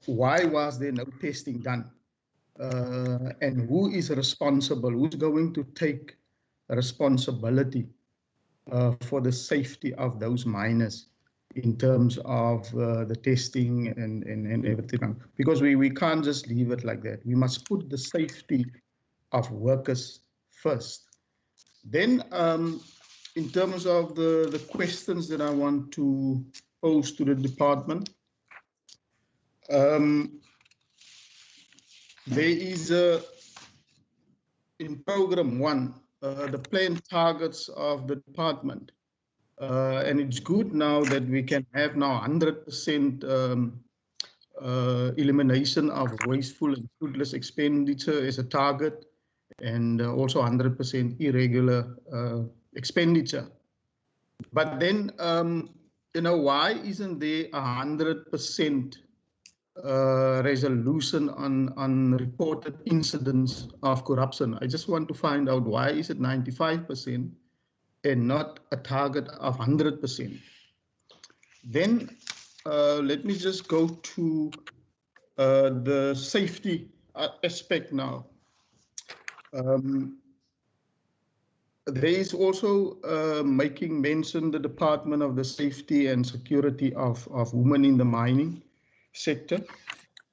why was there no testing done? And who is responsible? Who's going to take responsibility for the safety of those miners in terms of the testing and everything? Because we can't just leave it like that. We must put the safety of workers first. Then in terms of the questions that I want to pose to the department, there is in program 1, the planned targets of the department. And it's good now that we can have now 100% elimination of wasteful and fruitless expenditure as a target, and also 100% irregular expenditure. But then, you know, why isn't there 100% resolution on reported incidents of corruption? I just want to find out why is it 95% and not a target of 100%. Then let me just go to the safety aspect now. There is also making mention the Department of the Safety and Security of Women in the Mining sector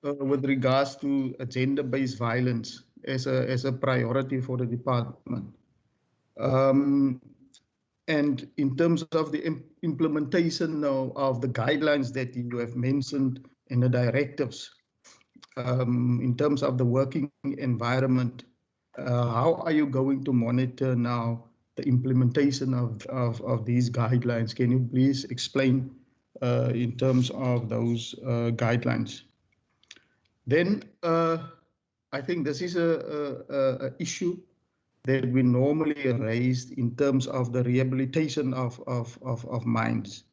with regards to gender-based violence as a priority for the department. And in terms of the implementation of the guidelines that you have mentioned in the directives, in terms of the working environment, how are you going to monitor now the implementation of these guidelines? Can you please explain in terms of those guidelines? Then I think this is a issue that we normally raised in terms of the rehabilitation of mines.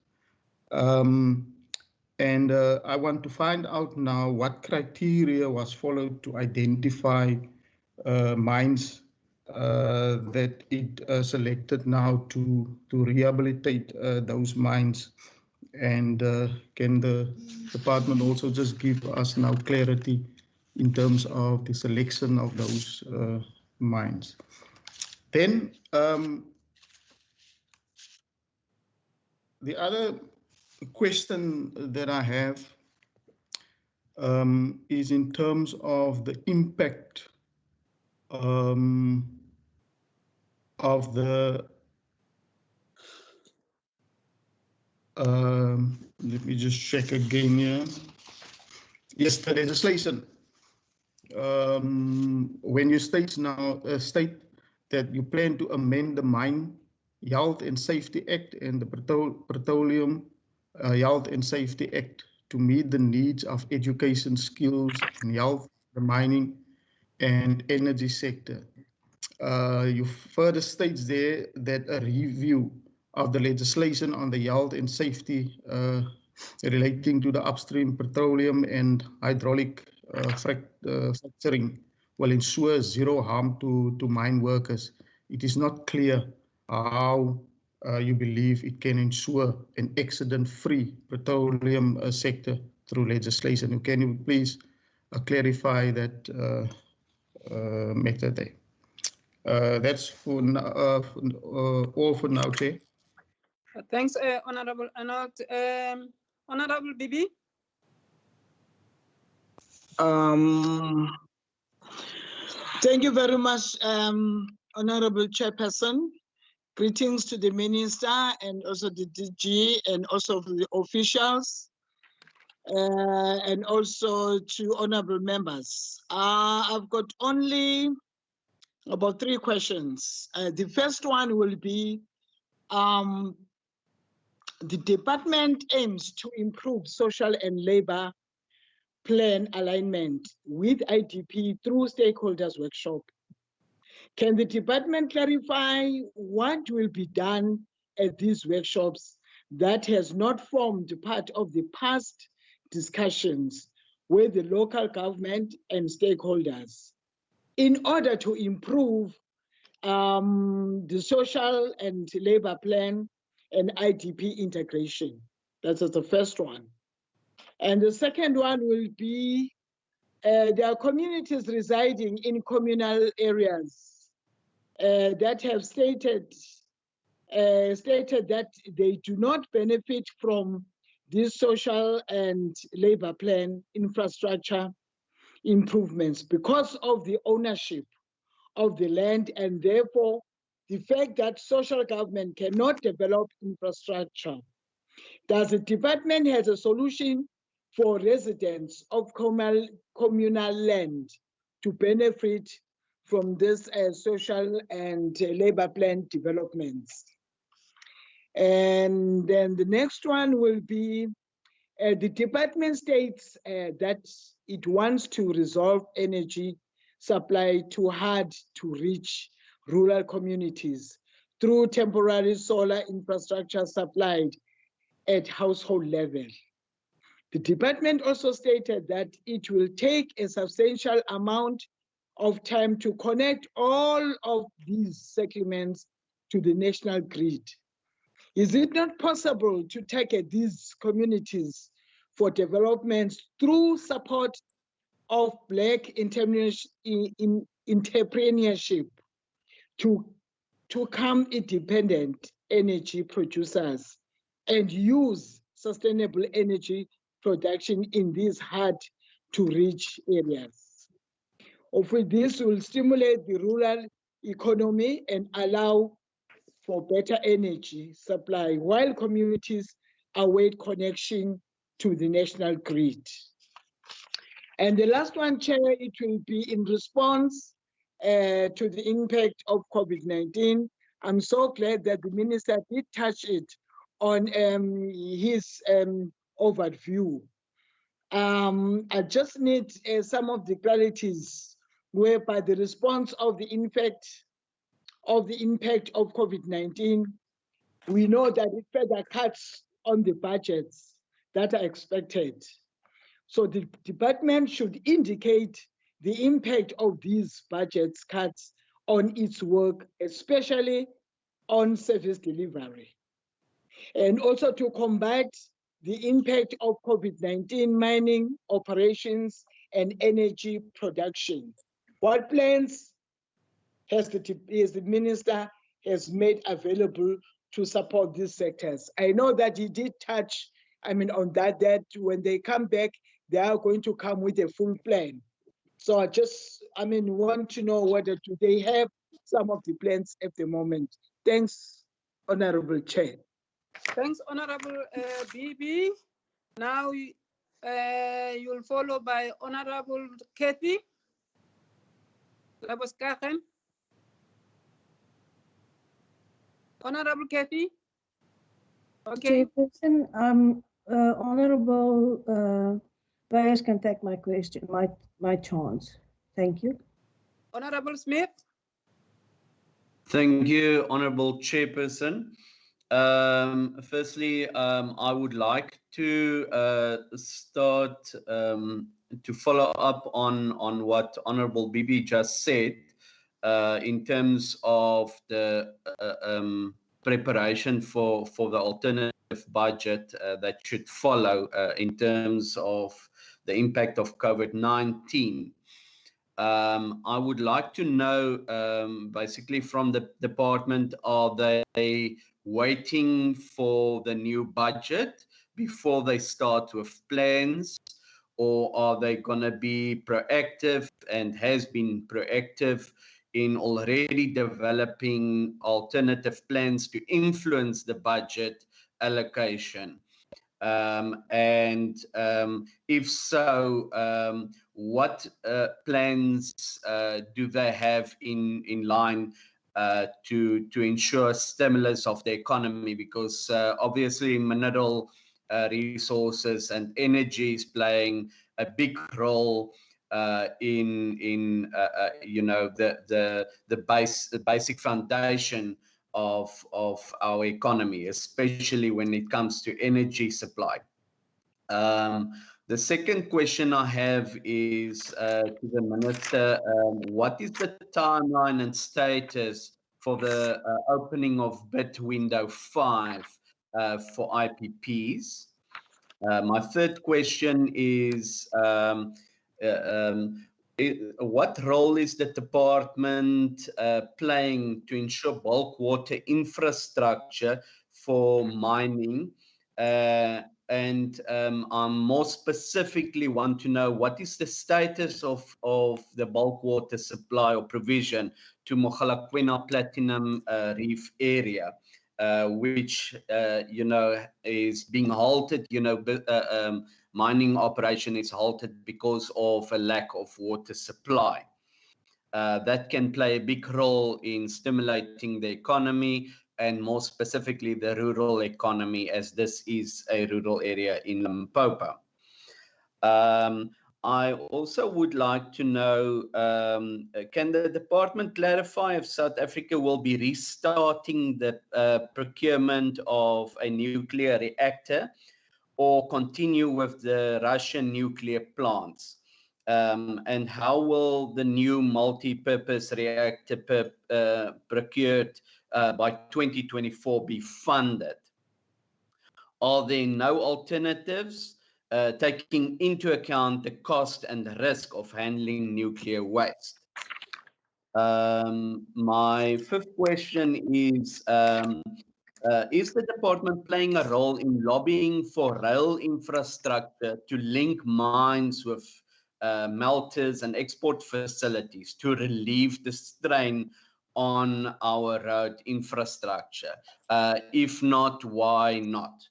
And I want to find out now what criteria was followed to identify mines that it selected now to rehabilitate those mines. And can the department also just give us now clarity in terms of the selection of those mines? Then the other question that I have is in terms of the impact of the let me just check again here. Yes, the legislation. When you state now that you plan to amend the Mine Health and Safety Act and the Petroleum Health and Safety Act to meet the needs of education, skills, and health, the mining and energy sector. You further states there that a review of the legislation on the health and safety relating to the upstream petroleum and hydraulic fracturing will ensure zero harm to mine workers. It is not clear how you believe it can ensure an accident-free petroleum sector through legislation. Can you please clarify that matter there? That's for all for now, Chair. Thanks, Honorable Arnold. Honorable Bibi. Thank you very much, Honorable Chairperson. Greetings to the Minister and also the DG and also the officials and also to honorable members. I've got only about 3 questions. The first one will be, the department aims to improve social and labor plan alignment with IDP through stakeholders workshop. Can the department clarify what will be done at these workshops that has not formed part of the past discussions with the local government and stakeholders in order to improve the social and labor plan and IDP integration? That's the first one. And the second one will be, there are communities residing in communal areas that have stated that they do not benefit from this social and labor plan infrastructure improvements because of the ownership of the land, and therefore the fact that social government cannot develop infrastructure. Does the department has a solution for residents of communal land to benefit from this social and labor plan developments? And then the next one will be, the department states that it wants to resolve energy supply too hard to reach rural communities through temporary solar infrastructure supplied at household level. The department also stated that it will take a substantial amount of time to connect all of these settlements to the national grid. Is it not possible to target these communities for developments through support of Black entrepreneurship to become independent energy producers and use sustainable energy production in these hard to reach areas? Of which this will stimulate the rural economy and allow for better energy supply while communities await connection to the national grid. And the last one, Chair, it will be in response to the impact of COVID-19. I'm so glad that the minister did touch it on his overview. I just need some of the clarities whereby the response of the impact of COVID-19, we know that it further cuts on the budgets that are expected. So the department should indicate the impact of these budget cuts on its work, especially on service delivery. And also to combat the impact of COVID-19 mining operations and energy production. What plans has the minister has made available to support these sectors? I know that he did touch, on that when they come back, they are going to come with a full plan. So I just, want to know whether do they have some of the plans at the moment. Thanks, Honorable Chair. Thanks, Honorable BB. Now you'll follow by Honorable Kathy. Honorable Kathy. Okay. Chairperson, Honorable players can take my question, my chance. Thank you. Honorable Smith. Thank you, Honorable Chairperson. Firstly, I would like to start to follow up on what Honorable BB just said in terms of the preparation for the alternative budget that should follow in terms of the impact of COVID-19. I would like to know, basically from the department, are they waiting for the new budget before they start with plans, or are they going to be proactive and has been proactive in already developing alternative plans to influence the budget allocation? If so, what plans do they have in line to ensure stimulus of the economy? Because obviously mineral resources and energy is playing a big role in the basic foundation of our economy, especially when it comes to energy supply. The second question I have is to the Minister, what is the timeline and status for the opening of bid window 5 for IPPs? My third question is, what role is the department playing to ensure bulk water infrastructure for mining? And I more specifically want to know what is the status of the bulk water supply or provision to Mogalakwena Platinum Reef area, which is being halted. Mining operation is halted because of a lack of water supply. That can play a big role in stimulating the economy, and more specifically the rural economy, as this is a rural area in Limpopo. I also would like to know, can the department clarify if South Africa will be restarting the procurement of a nuclear reactor or continue with the Russian nuclear plants? And how will the new multi-purpose reactor procured by 2024 be funded? Are there no alternatives taking into account the cost and the risk of handling nuclear waste? My fifth question is the department playing a role in lobbying for rail infrastructure to link mines with melters and export facilities to relieve the strain on our road infrastructure? If not, why not?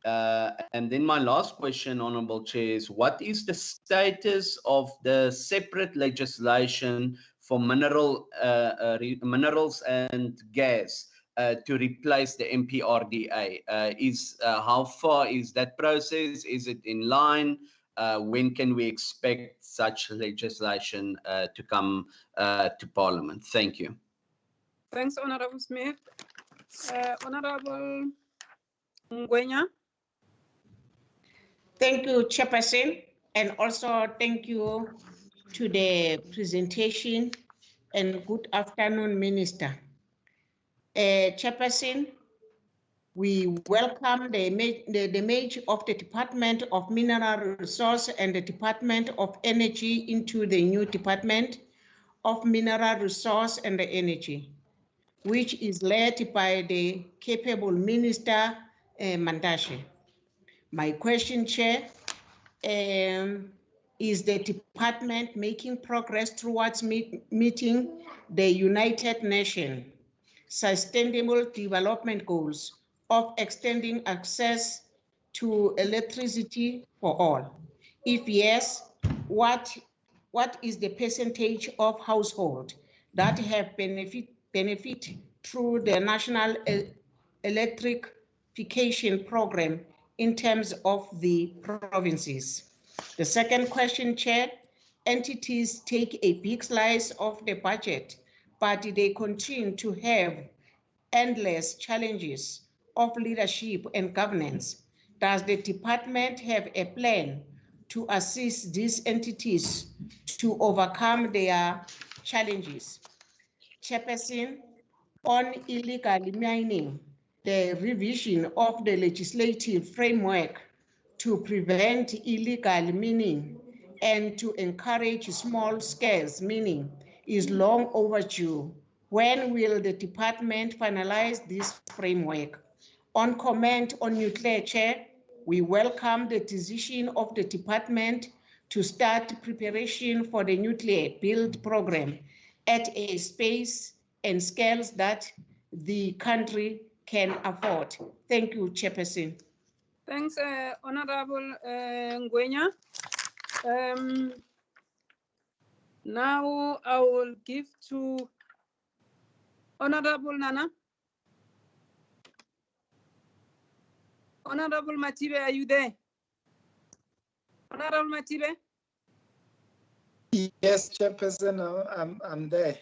And then my last question, Honourable Chair, is what is the status of the separate legislation for minerals and gas to replace the MPRDA. How far is that process? Is it in line? When can we expect such legislation to come to Parliament? Thank you. Thanks, Honorable Smith. Honorable Ngwenya. Thank you, Chairperson, and also thank you to the presentation, and good afternoon, Minister. Chairperson, we welcome the merge of the Department of Mineral Resources and the Department of Energy into the new Department of Mineral Resource and Energy, which is led by the capable Minister Mantashe. My question, Chair, is the department making progress towards meeting the United Nations Sustainable Development Goals of extending access to electricity for all? If yes, what is the percentage of households that have benefit through the National Electrification Program in terms of the provinces? The second question, Chair, entities take a big slice of the budget, but they continue to have endless challenges of leadership and governance. Does the department have a plan to assist these entities to overcome their challenges? Chairperson, on illegal mining, the revision of the legislative framework to prevent illegal mining and to encourage small-scale mining is long overdue. When will the department finalize this framework? On comment on nuclear, Chair, we welcome the decision of the department to start preparation for the nuclear build program at a pace and scales that the country can afford. Thank you, Chairperson. Thanks, Honorable Ngwenya. Now I will give to Honorable Nana. Honorable Matibe, are you there? Honorable Matibe? Yes, Chairperson, I'm there.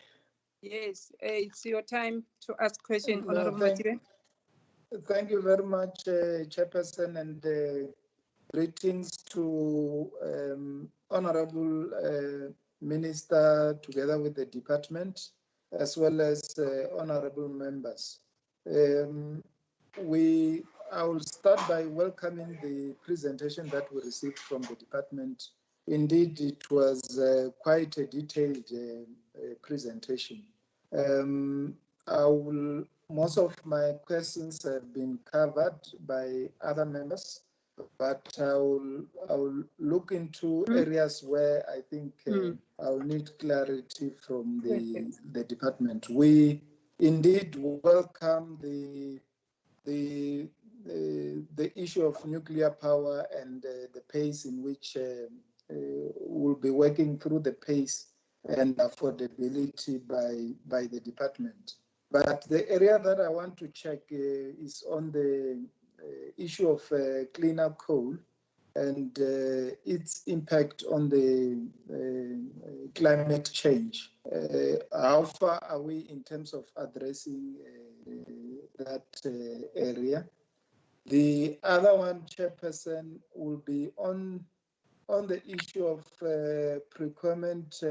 Yes, it's your time to ask question, Honorable Matibe. Thank you very much, Chairperson, and greetings to Honorable Minister together with the department, as well as honorable members. I will start by welcoming the presentation that we received from the department. Indeed, it was quite a detailed presentation. Most of my questions have been covered by other members, but I will look into areas where I think I will need clarity from the department. We indeed welcome the issue of nuclear power and the pace in which we'll be working through the pace and affordability by the department. But the area that I want to check is on the issue of cleaner coal and its impact on the climate change. How far are we in terms of addressing that area? The other one, Chairperson, will be on the issue of procurement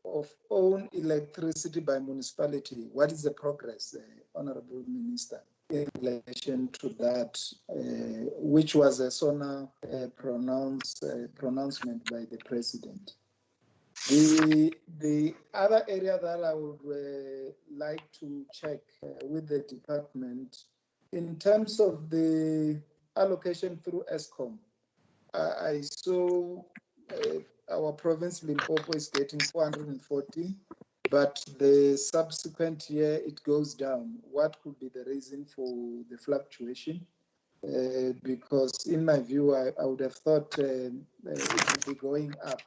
of own electricity by municipality. What is the progress, Honorable Minister, in relation to that, which was a SONA pronouncement by the President? The other area that I would like to check with the department, in terms of the allocation through Escom, I saw our province, Limpopo, is getting 440, but the subsequent year it goes down. What could be the reason for the fluctuation? Because in my view, I would have thought it would be going up.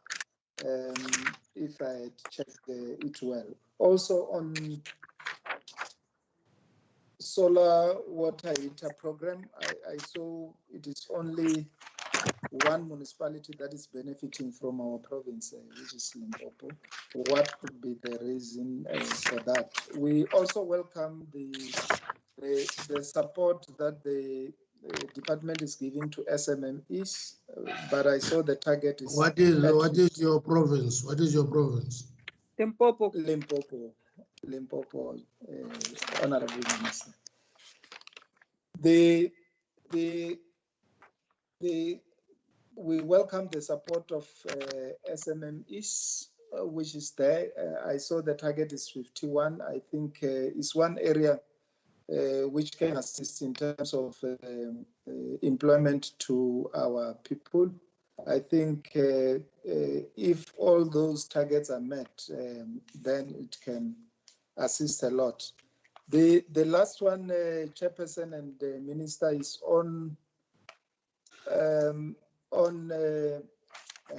if I had checked it well. Also on solar water heater program, I saw it is only one municipality that is benefiting from our province, which is Limpopo. What could be the reason for that? We also welcome the support that the department is giving to SMMEs, but I saw the target is. What is your province? What is your province? Limpopo. Limpopo, Honorable Minister. We welcome the support of SMMEs, which is there. I saw the target is 51. I think is one area which can assist in terms of employment to our people. I think if all those targets are met, then it can assist a lot. The last one, Chairperson and the Minister, is on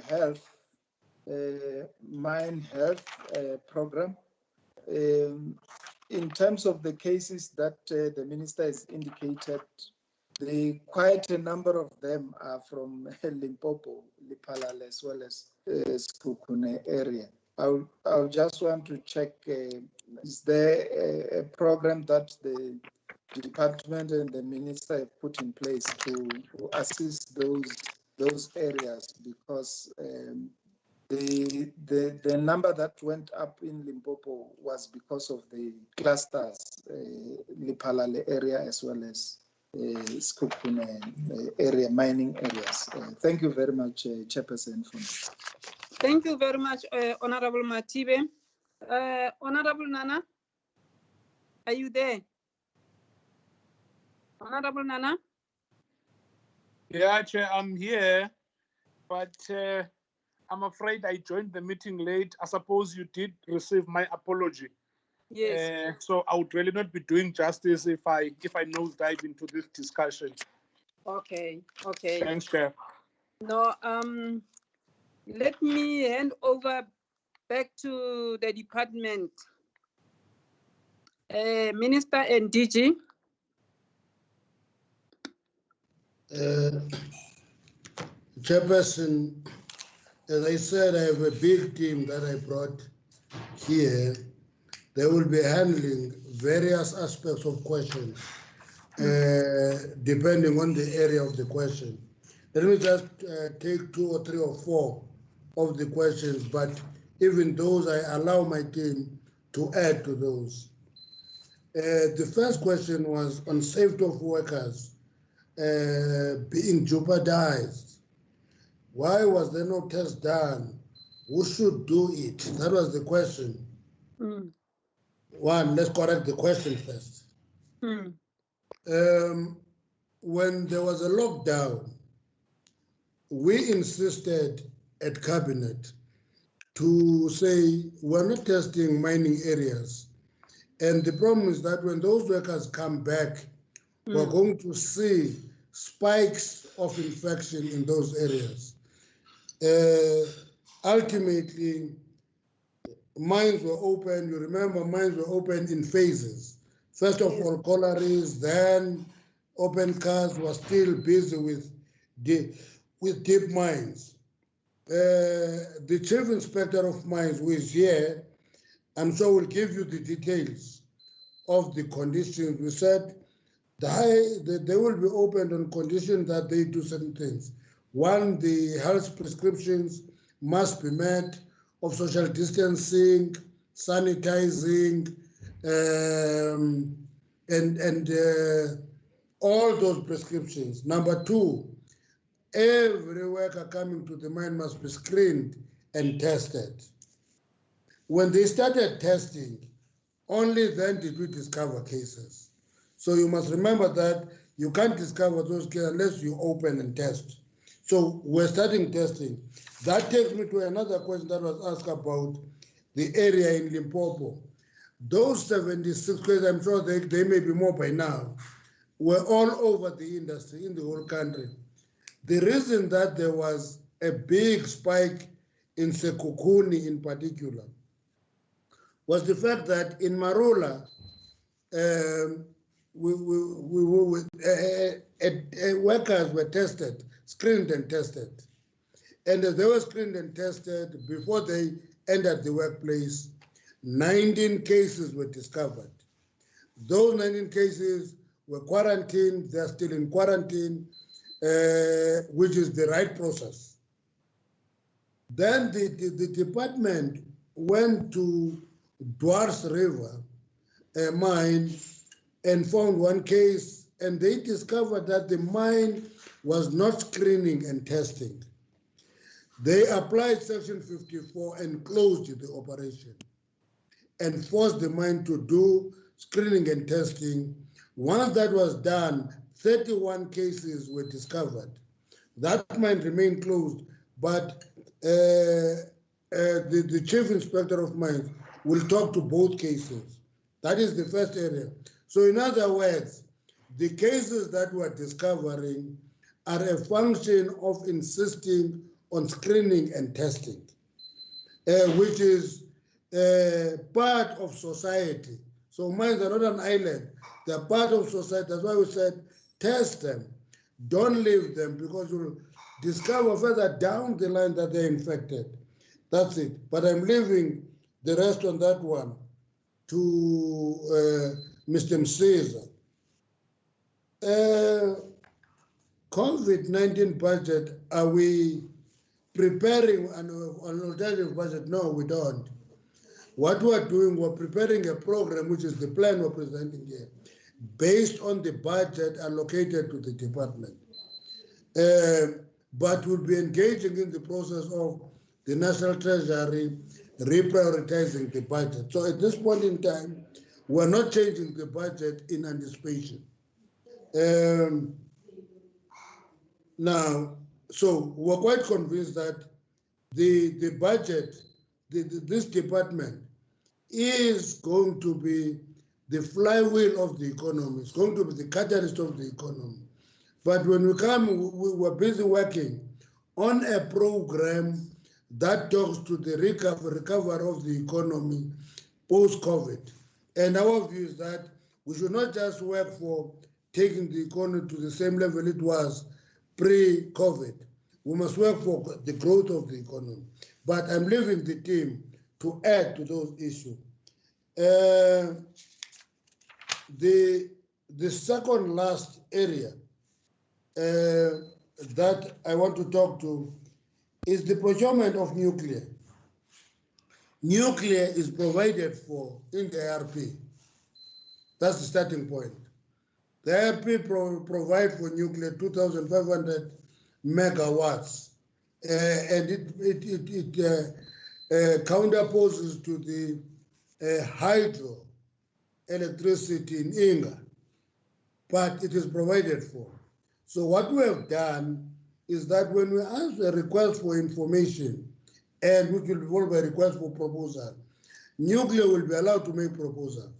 health, mine health program. In terms of the cases that the Minister has indicated, quite a number of them are from Limpopo, Lipalale, as well as Sekhukhune area. I'll just want to check, is there a program that the department and the Minister have put in place to assist those areas? Because the number that went up in Limpopo was because of the clusters, Lipalale area as well as Sekhukhune area, mining areas. Thank you very much, Chairperson. Thank you very much, Honorable Matibe. Honorable Nana, are you there? Honorable Nana? Yeah, Chair, I'm here, but I'm afraid I joined the meeting late. I suppose you did receive my apology. Yes. So I would really not be doing justice if I nosedive into this discussion. Okay. Okay. Thanks, Chair. No, let me hand over back to the department. Minister and DG. Chairperson, as I said, I have a big team that I brought here. They will be handling various aspects of questions, depending on the area of the question. Let me just take 2 or 3 or 4 of the questions, but even those, I allow my team to add to those. The first question was on safety of workers being jeopardized. Why was there no test done? Who should do it? That was the question. One, let's correct the question first. When there was a lockdown, we insisted at Cabinet to say we're not testing mining areas. And the problem is that when those workers come back, we're going to see spikes of infection in those areas. Ultimately, mines were open. You remember, mines were open in phases. First of all, collieries, then open cast was still busy with deep mines. The Chief Inspector of Mines, who is here, I'm sure will give you the details of the conditions. We said they will be opened on condition that they do certain things. One, the health prescriptions must be met of social distancing, sanitizing, and all those prescriptions. Number 2, every worker coming to the mine must be screened and tested. When they started testing, only then did we discover cases. So you must remember that you can't discover those cases unless you open and test. So we're starting testing. That takes me to another question that was asked about the area in Limpopo. Those 76 cases, I'm sure they may be more by now, were all over the industry in the whole country. The reason that there was a big spike in Sekhukhune in particular, was the fact that in Marula, workers were tested, screened and tested. And as they were screened and tested before they entered the workplace, 19 cases were discovered. Those 19 cases were quarantined, they're still in quarantine, which is the right process. Then the department went to Dwars River mine and found one case, and they discovered that the mine was not screening and testing. They applied Section 54 and closed the operation and forced the mine to do screening and testing. Once that was done, 31 cases were discovered. That mine remained closed, but the chief inspector of mines will talk to both cases. That is the first area. So in other words, the cases that we're discovering are a function of insisting on screening and testing, which is part of society. So mines are not an island, they're part of society. That's why we said test them, don't leave them, because you'll discover further down the line that they're infected. That's it. But I'm leaving the rest on that one to Mr. Msiza. COVID-19 budget, are we preparing an alternative budget? No, we don't. What we're doing, we're preparing a program, which is the plan we're presenting here, based on the budget allocated to the department. But we'll be engaging in the process of the National Treasury reprioritizing the budget. So at this point in time, we're not changing the budget in anticipation. Now, so we're quite convinced that the budget, this department is going to be the flywheel of the economy. It's going to be the catalyst of the economy. But when we come, we're busy working on a program that talks to the recovery of the economy post-COVID. And our view is that we should not just work for taking the economy to the same level it was pre-COVID. We must work for the growth of the economy. But I'm leaving the team to add to those issues. The second last area that I want to talk to is the procurement of nuclear. Nuclear is provided for in the ARP. That's the starting point. The ARP provide for nuclear 2,500 megawatts, and it counterposes to the hydro electricity in Inga, but it is provided for. So what we have done is that when we ask a request for information, and which will be followed by a request for proposal, nuclear will be allowed to make proposals.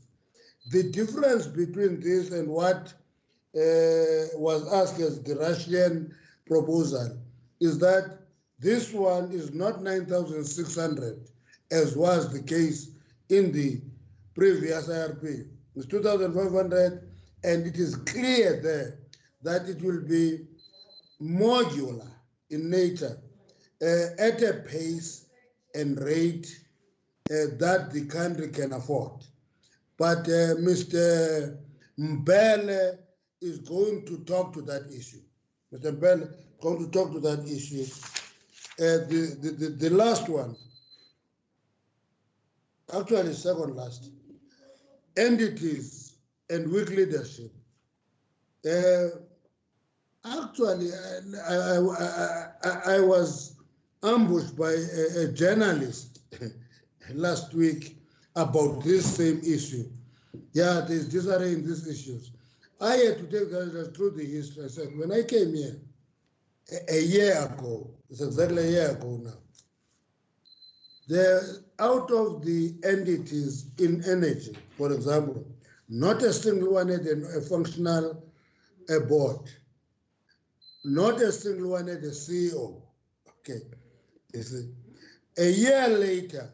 The difference between this and what was asked as the Russian proposal is that this one is not 9,600, as was the case in the previous IRP. It's 2,500, and it is clear there that it will be modular in nature, at a pace and rate that the country can afford. But Mr. Mbele is going to talk to that issue. Mr. Mbele is going to talk to that issue. The last one, actually second last, entities and weak leadership. Actually, I was ambushed by a journalist last week about this same issue. Yeah, there's disarray in these issues. I had to take that through the history. I said, when I came here a year ago, it's exactly a year ago now, out of the entities in energy, for example, not a single one had a functional board. Not a single one had a CEO. Okay, you see. A year later,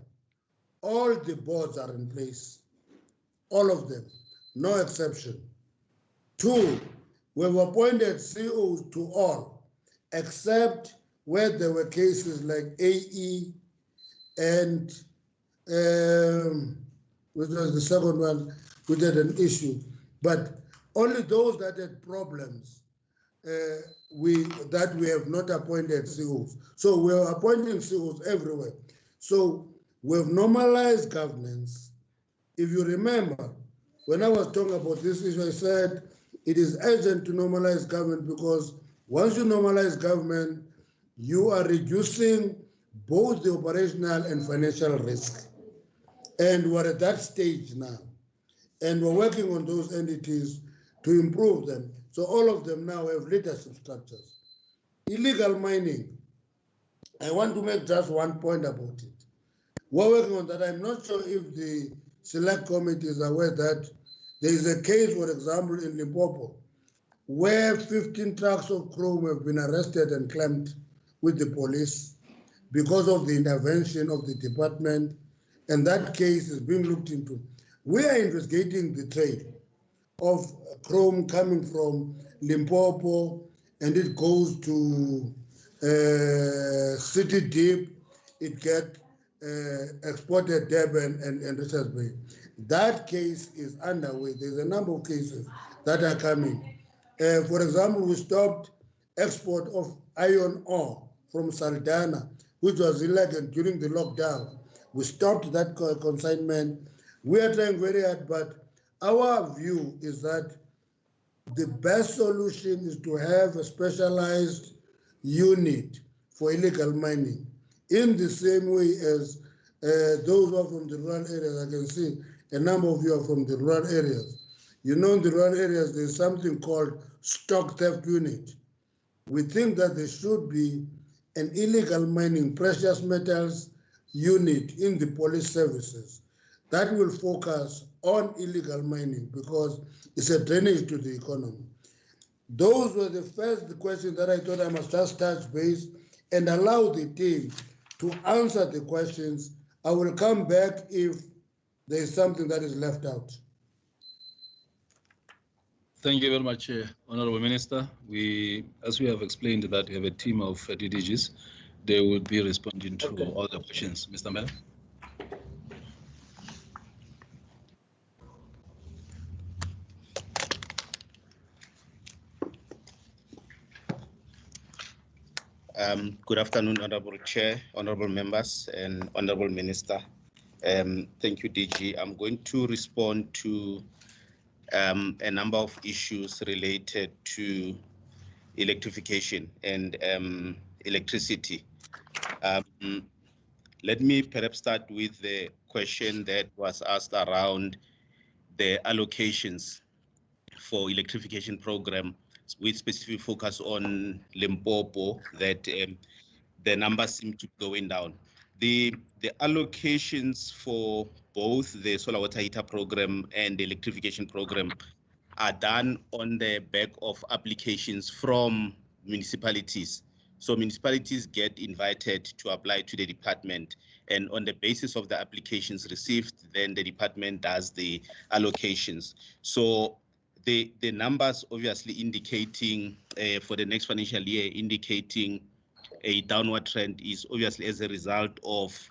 all the boards are in place, all of them, no exception. 2, we've appointed COs to all, except where there were cases like AE and which was the second one, we had an issue. But only those that had problems, we have not appointed COs. So we're appointing COs everywhere. So we've normalized governance. If you remember, when I was talking about this issue, I said it is urgent to normalize government because once you normalize government, you are reducing both the operational and financial risk. And we're at that stage now. And we're working on those entities to improve them. So all of them now have leadership structures. Illegal mining, I want to make just one point about it. We're working on that. I'm not sure if the select committee is aware that there is a case, for example, in Limpopo, where 15 trucks of chrome have been arrested and clamped with the police because of the intervention of the department, and that case is being looked into. We are investigating the trade of chrome coming from Limpopo, and it goes to City Deep, it gets exported Durban and Richards Bay. That case is underway. There's a number of cases that are coming. For example, we stopped export of iron ore from Saldanha, which was illegal during the lockdown. We stopped that consignment. We are trying very hard, but our view is that the best solution is to have a specialized unit for illegal mining. In the same way as those who are from the rural areas, I can see a number of you are from the rural areas. You know, in the rural areas, there's something called stock theft unit. We think that there should be an illegal mining precious metals unit in the police services that will focus on illegal mining because it's a drainage to the economy. Those were the first questions that I thought I must just touch base and allow the team to answer the questions. I will come back if there is something that is left out. Thank you very much, Honorable Minister. As we have explained that we have a team of DDGs, they will be responding to all the questions. Mr. Mayor. Good afternoon, Honorable Chair, Honorable Members, and Honorable Minister. Thank you, DG. I'm going to respond to a number of issues related to electrification and electricity. Let me perhaps start with the question that was asked around the allocations for electrification program with specific focus on Limpopo, that the numbers seem to be going down. The allocations for both the solar water heater program and the electrification program are done on the back of applications from municipalities. So municipalities get invited to apply to the department, and on the basis of the applications received, then the department does the allocations. So the numbers obviously indicating for the next financial year, indicating a downward trend is obviously as a result of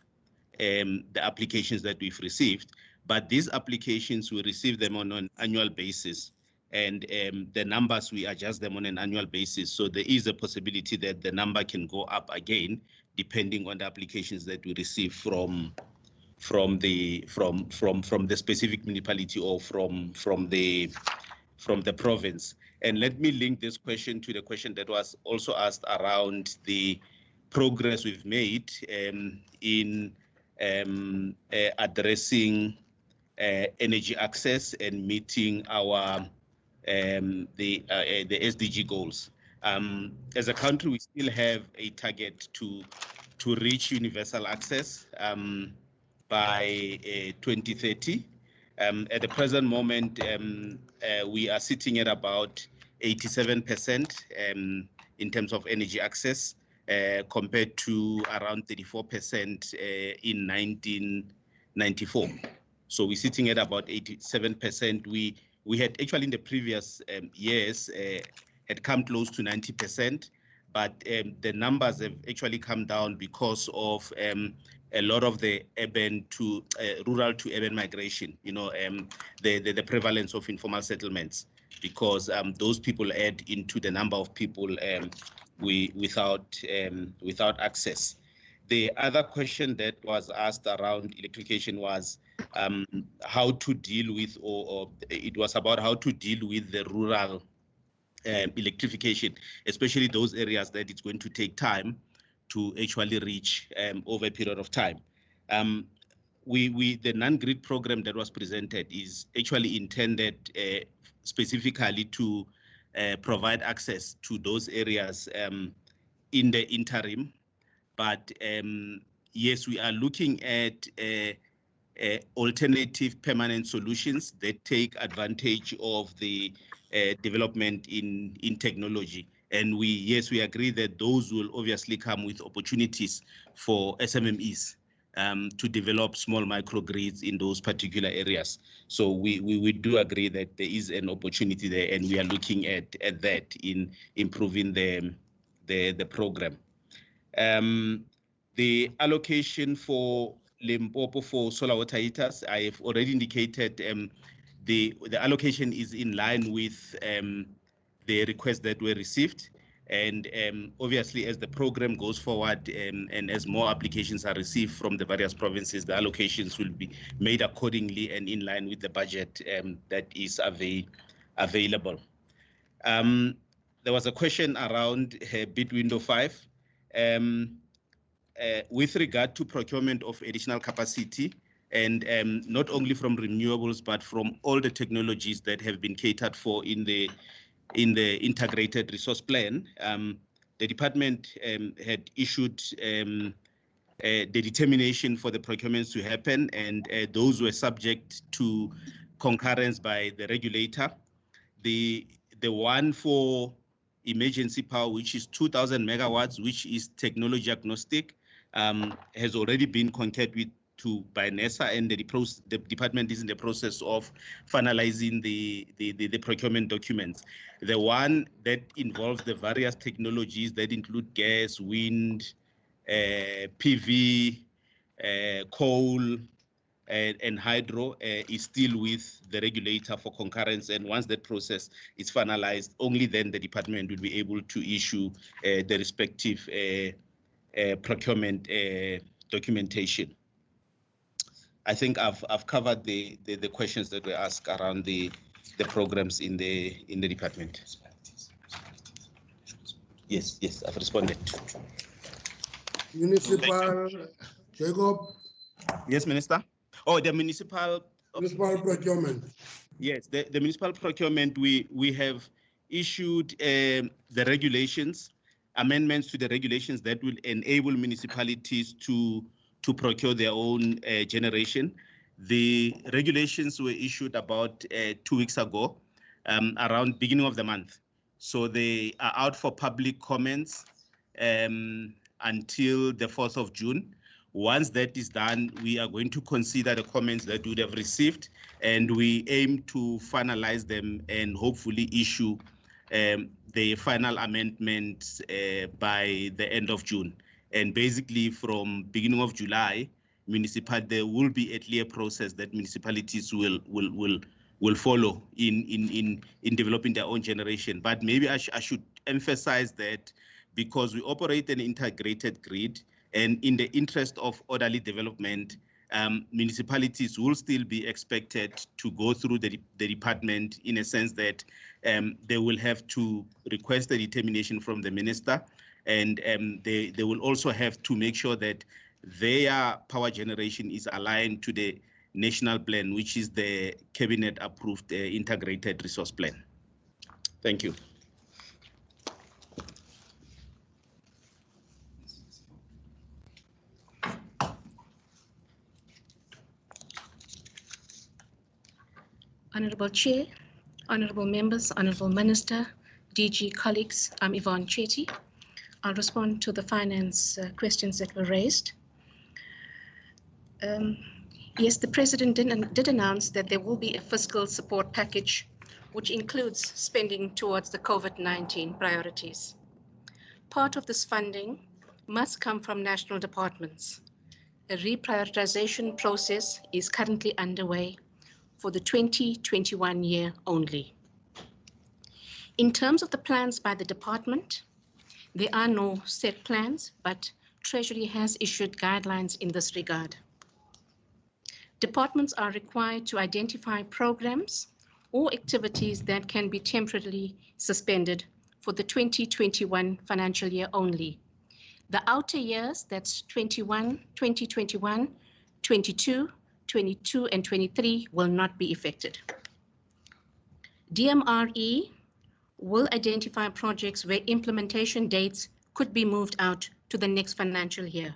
the applications that we've received. But these applications, we receive them on an annual basis, and the numbers, we adjust them on an annual basis. So there is a possibility that the number can go up again, depending on the applications that we receive from the specific municipality or from the province. And let me link this question to the question that was also asked around the progress we've made in addressing energy access and meeting our the SDG goals. As a country, we still have a target to reach universal access by 2030. At the present moment, we are sitting at about 87% in terms of energy access. compared to around 34% in 1994. So we're sitting at about 87%. We had actually in the previous years had come close to 90%, but the numbers have actually come down because of a lot of the urban to rural to urban migration, you know, the prevalence of informal settlements, because those people add into the number of people without access. The other question that was asked around electrification was how to deal with, or it was about how to deal with the rural electrification, especially those areas that it's going to take time to actually reach over a period of time. The non-grid program that was presented is actually intended specifically to provide access to those areas in the interim. But yes, we are looking at alternative permanent solutions that take advantage of the development in technology. And we agree that those will obviously come with opportunities for SMMEs to develop small microgrids in those particular areas. So we do agree that there is an opportunity there, and we are looking at that in improving the program. The allocation for Limpopo for solar water heaters, I have already indicated the allocation is in line with the requests that were received. And obviously, as the program goes forward and as more applications are received from the various provinces, the allocations will be made accordingly and in line with the budget that is available. There was a question around bid window 5. With regard to procurement of additional capacity, and not only from renewables, but from all the technologies that have been catered for in the integrated resource plan, the department had issued the determination for the procurements to happen, and those were subject to concurrence by the regulator. The one for emergency power, which is 2,000 megawatts, which is technology agnostic, has already been concurred with by NESA, and the department is in the process of finalizing the procurement documents. The one that involves the various technologies that include gas, wind, PV, coal, and hydro is still with the regulator for concurrence. And once that process is finalized, only then the department will be able to issue the respective procurement documentation. I think I've covered the questions that were asked around the programs in the department. Yes, I've responded. Municipal, Jacob. Yes, Minister. Oh, the municipal procurement. Yes, the municipal procurement, we have issued the regulations, amendments to the regulations that will enable municipalities to procure their own generation. The regulations were issued about 2 weeks ago, around beginning of the month. So they are out for public comments until the 4th of June. Once that is done, we are going to consider the comments that we would have received, and we aim to finalize them and hopefully issue the final amendments by the end of June. And basically from beginning of July, there will be a clear process that municipalities will follow in developing their own generation. But maybe I should emphasize that because we operate an integrated grid, and in the interest of orderly development, municipalities will still be expected to go through the department in a sense that they will have to request a determination from the minister, and they will also have to make sure that their power generation is aligned to the national plan, which is the cabinet approved integrated resource plan. Thank you. Honorable Chair, honorable members, honorable Minister, DG colleagues, I'm Yvonne Chetty. I'll respond to the finance questions that were raised. Yes, the President did announce that there will be a fiscal support package, which includes spending towards the COVID-19 priorities. Part of this funding must come from national departments. A reprioritization process is currently underway for the 2021 year only. In terms of the plans by the department, there are no set plans, but Treasury has issued guidelines in this regard. Departments are required to identify programs or activities that can be temporarily suspended for the 2021 financial year only. The outer years, that's 2021, 22, 22, and 23 will not be affected. DMRE will identify projects where implementation dates could be moved out to the next financial year.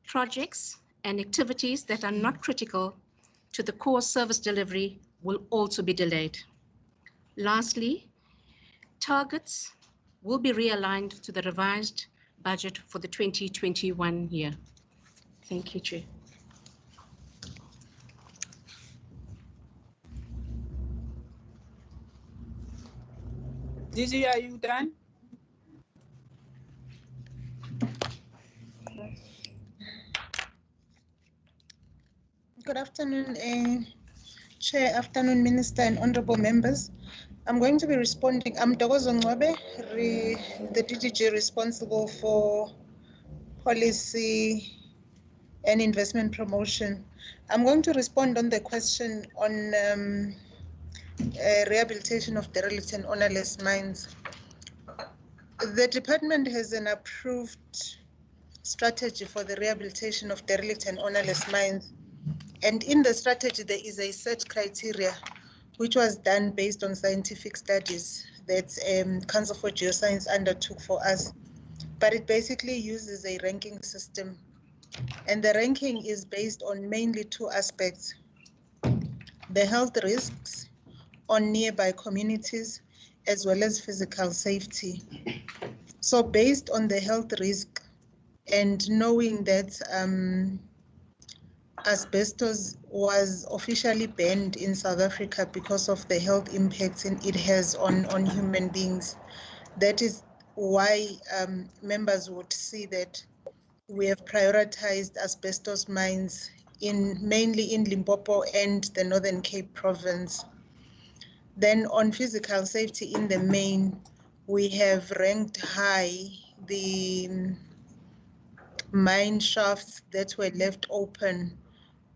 Projects and activities that are not critical to the core service delivery will also be delayed. Lastly, targets will be realigned to the revised budget for the 2021 year. Thank you, Chair. Gigi, are you done? Good afternoon, Chair, afternoon, Minister, and honorable members. I'm going to be responding. I'm Dogozo Ngwabe, the DDG responsible for policy and investment promotion. I'm going to respond on the question on rehabilitation of derelict and ownerless mines. The department has an approved strategy for the rehabilitation of derelict and ownerless mines. And in the strategy, there is a set criteria, which was done based on scientific studies that Council for Geoscience undertook for us. But it basically uses a ranking system. And the ranking is based on mainly two aspects: the health risks on nearby communities, as well as physical safety. So based on the health risk and knowing that asbestos was officially banned in South Africa because of the health impacts it has on human beings. That is why members would see that we have prioritized asbestos mines mainly in Limpopo and the Northern Cape province. Then on physical safety in the main, we have ranked high the mine shafts that were left open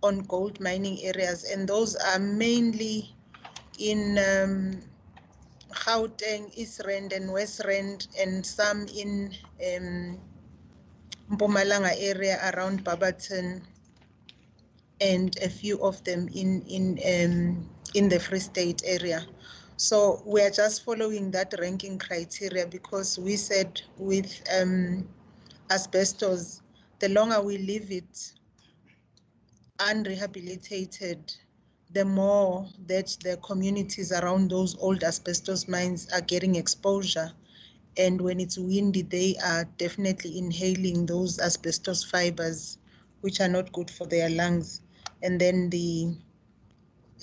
on gold mining areas, and those are mainly in Gauteng, East Rand and West Rand, and some in Mpumalanga area around Barberton, and a few of them in the Free State area. So we are just following that ranking criteria because we said with asbestos, the longer we leave it unrehabilitated, the more that the communities around those old asbestos mines are getting exposure. And when it's windy, they are definitely inhaling those asbestos fibers, which are not good for their lungs. And then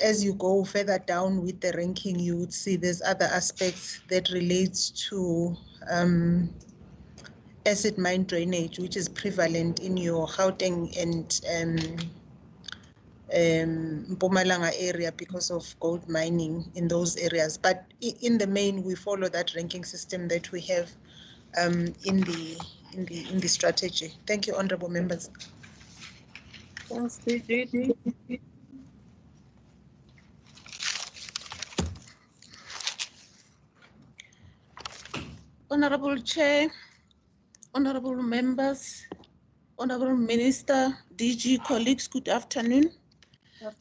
as you go further down with the ranking, you would see there's other aspects that relates to acid mine drainage, which is prevalent in your Gauteng and Mpumalanga area because of gold mining in those areas. But in the main, we follow that ranking system that we have in the strategy. Thank you, honorable members. Thanks, DG. Honorable Chair, honorable members, honorable Minister, DG, colleagues, good afternoon.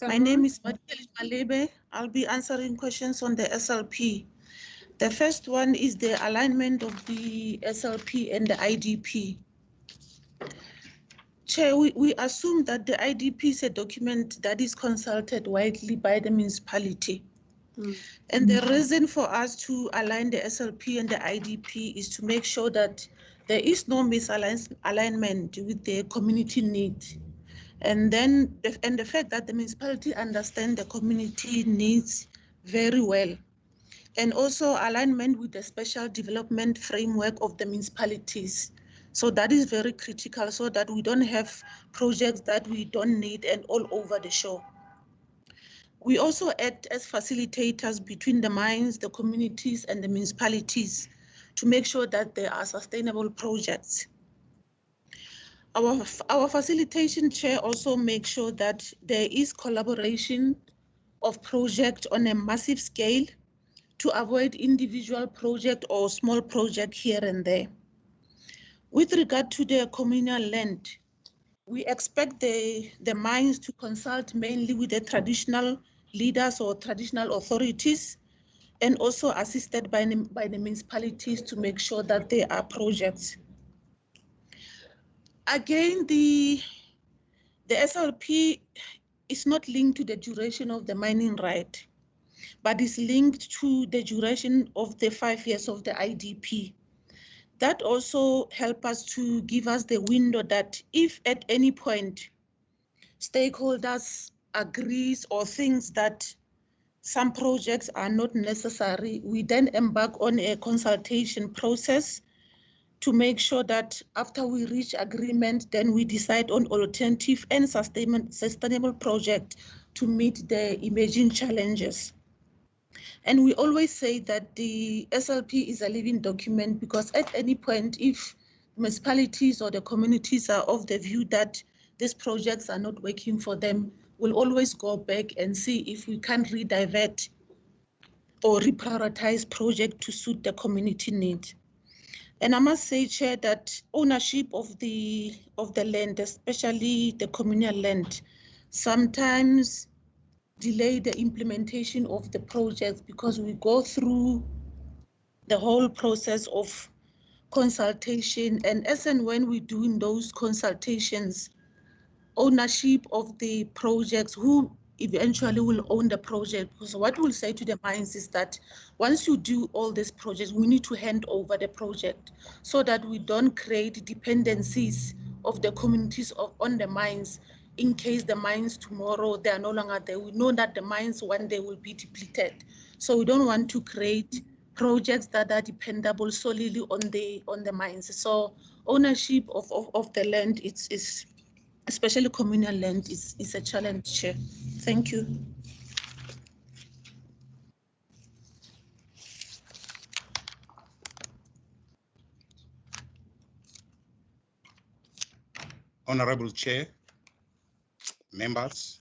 My name is Madeleine Malebe. I'll be answering questions on the SLP. The first one is the alignment of the SLP and the IDP. Chair, we assume that the IDP is a document that is consulted widely by the municipality. And the reason for us to align the SLP and the IDP is to make sure that there is no misalignment with the community need. And then, the fact that the municipality understand the community needs very well. And also alignment with the special development framework of the municipalities. So that is very critical so that we don't have projects that we don't need and all over the show. We also act as facilitators between the mines, the communities, and the municipalities to make sure that there are sustainable projects. Our facilitation chair also makes sure that there is collaboration of projects on a massive scale to avoid individual project or small project here and there. With regard to the communal land, we expect the mines to consult mainly with the traditional leaders or traditional authorities, and also assisted by the municipalities to make sure that there are projects. Again, the SLP is not linked to the duration of the mining right, but is linked to the duration of the 5 years of the IDP. That also helps us to give us the window that if at any point stakeholders agrees or thinks that some projects are not necessary, we then embark on a consultation process to make sure that after we reach agreement, then we decide on alternative and sustainable project to meet the emerging challenges. And we always say that the SLP is a living document because at any point, if municipalities or the communities are of the view that these projects are not working for them, we'll always go back and see if we can redivert or reprioritize projects to suit the community need. And I must say, Chair, that ownership of the land, especially the communal land, sometimes delay the implementation of the projects because we go through the whole process of consultation, and as and when we're doing those consultations, ownership of the projects, who eventually will own the project. Because what we'll say to the mines is that once you do all these projects, we need to hand over the project so that we don't create dependencies of the communities on the mines. In case the mines tomorrow, they are no longer there, we know that the mines one day will be depleted. So we don't want to create projects that are dependable solely on the mines. So ownership of the land is especially communal land is a challenge, Chair. Thank you. Honorable Chair, members,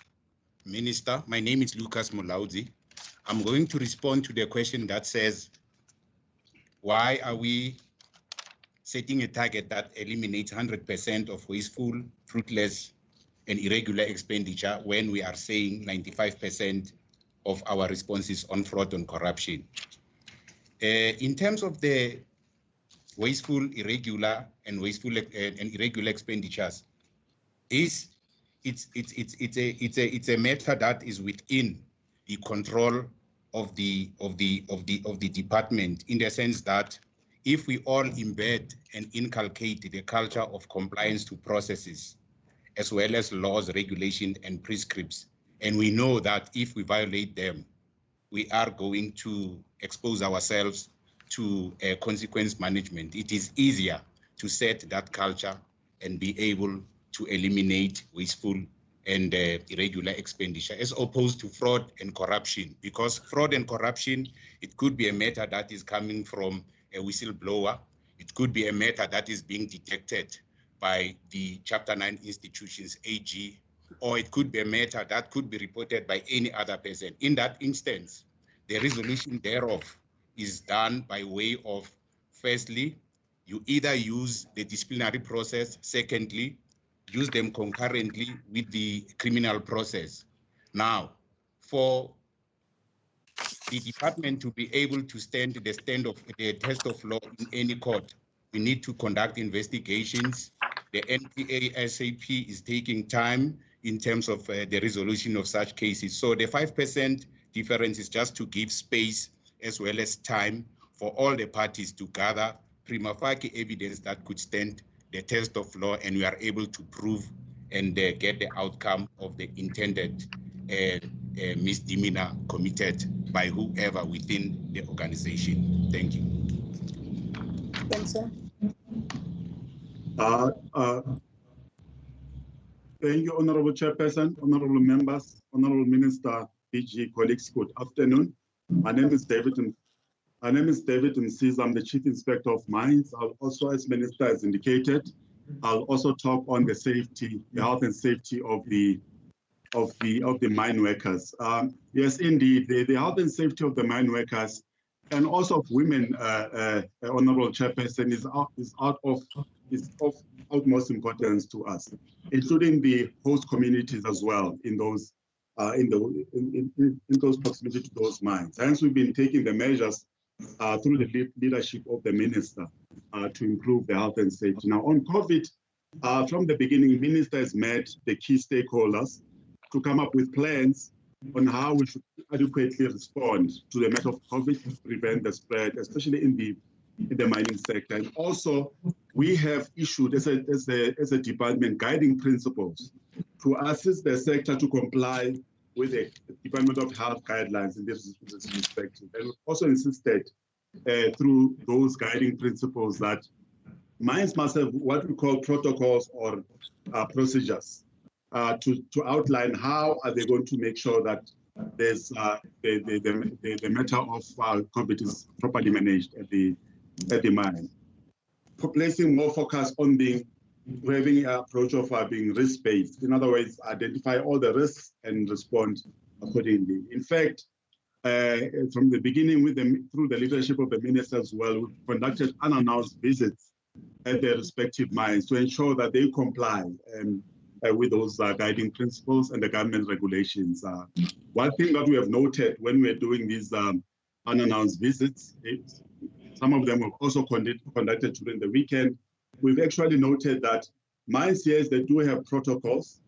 Minister, my name is Lucas Mulaudzi. I'm going to respond to the question that says, why are we setting a target that eliminates 100% of wasteful, fruitless, and irregular expenditure when we are saying 95% of our responses on fraud and corruption? In terms of the wasteful, irregular, and irregular expenditures, it's a matter that is within the control of the department, in the sense that if we all embed and inculcate the culture of compliance to processes, as well as laws, regulations, and prescripts, and we know that if we violate them, we are going to expose ourselves to consequence management. It is easier to set that culture and be able to eliminate wasteful and irregular expenditure, as opposed to fraud and corruption. Because fraud and corruption, it could be a matter that is coming from a whistleblower. It could be a matter that is being detected by the Chapter 9 institutions, AG, or it could be a matter that could be reported by any other person. In that instance, the resolution thereof is done by way of, firstly, you either use the disciplinary process, secondly, use them concurrently with the criminal process. Now, for the department to be able to stand the test of law in any court, we need to conduct investigations. The NPA SAP is taking time in terms of the resolution of such cases. So the 5% difference is just to give space as well as time for all the parties to gather prima facie evidence that could stand the test of law, and we are able to prove and get the outcome of the intended misdemeanor committed by whoever within the organization. Thank you. Thanks, sir. Thank you, Honorable Chairperson, honorable members, honorable Minister, DG, colleagues, good afternoon. My name is David Msiza. I'm the Chief Inspector of Mines. I'll also, as Minister has indicated, I'll also talk on the safety, the health and safety of the mine workers. Yes, indeed, the health and safety of the mine workers and also of women, Honorable Chairperson, is of utmost importance to us, including the host communities as well in those proximity to those mines. Hence, we've been taking the measures through the leadership of the minister to improve the health and safety. Now, on COVID, from the beginning, Minister has met the key stakeholders to come up with plans on how we should adequately respond to the matter of COVID to prevent the spread, especially in the mining sector. And also, we have issued as a department guiding principles to assist the sector to comply with the Department of Health guidelines in this respect. And we also insisted through those guiding principles that mines must have what we call protocols or procedures to outline how are they going to make sure that there's the matter of COVID is properly managed at the mine. Placing more focus on having an approach of being risk-based. In other words, identify all the risks and respond accordingly. In fact, from the beginning, through the leadership of the minister as well, we conducted unannounced visits at their respective mines to ensure that they comply with those guiding principles and the government regulations. One thing that we have noted when we're doing these unannounced visits, some of them were also conducted during the weekend. We've actually noted that mines, yes, they do have protocols.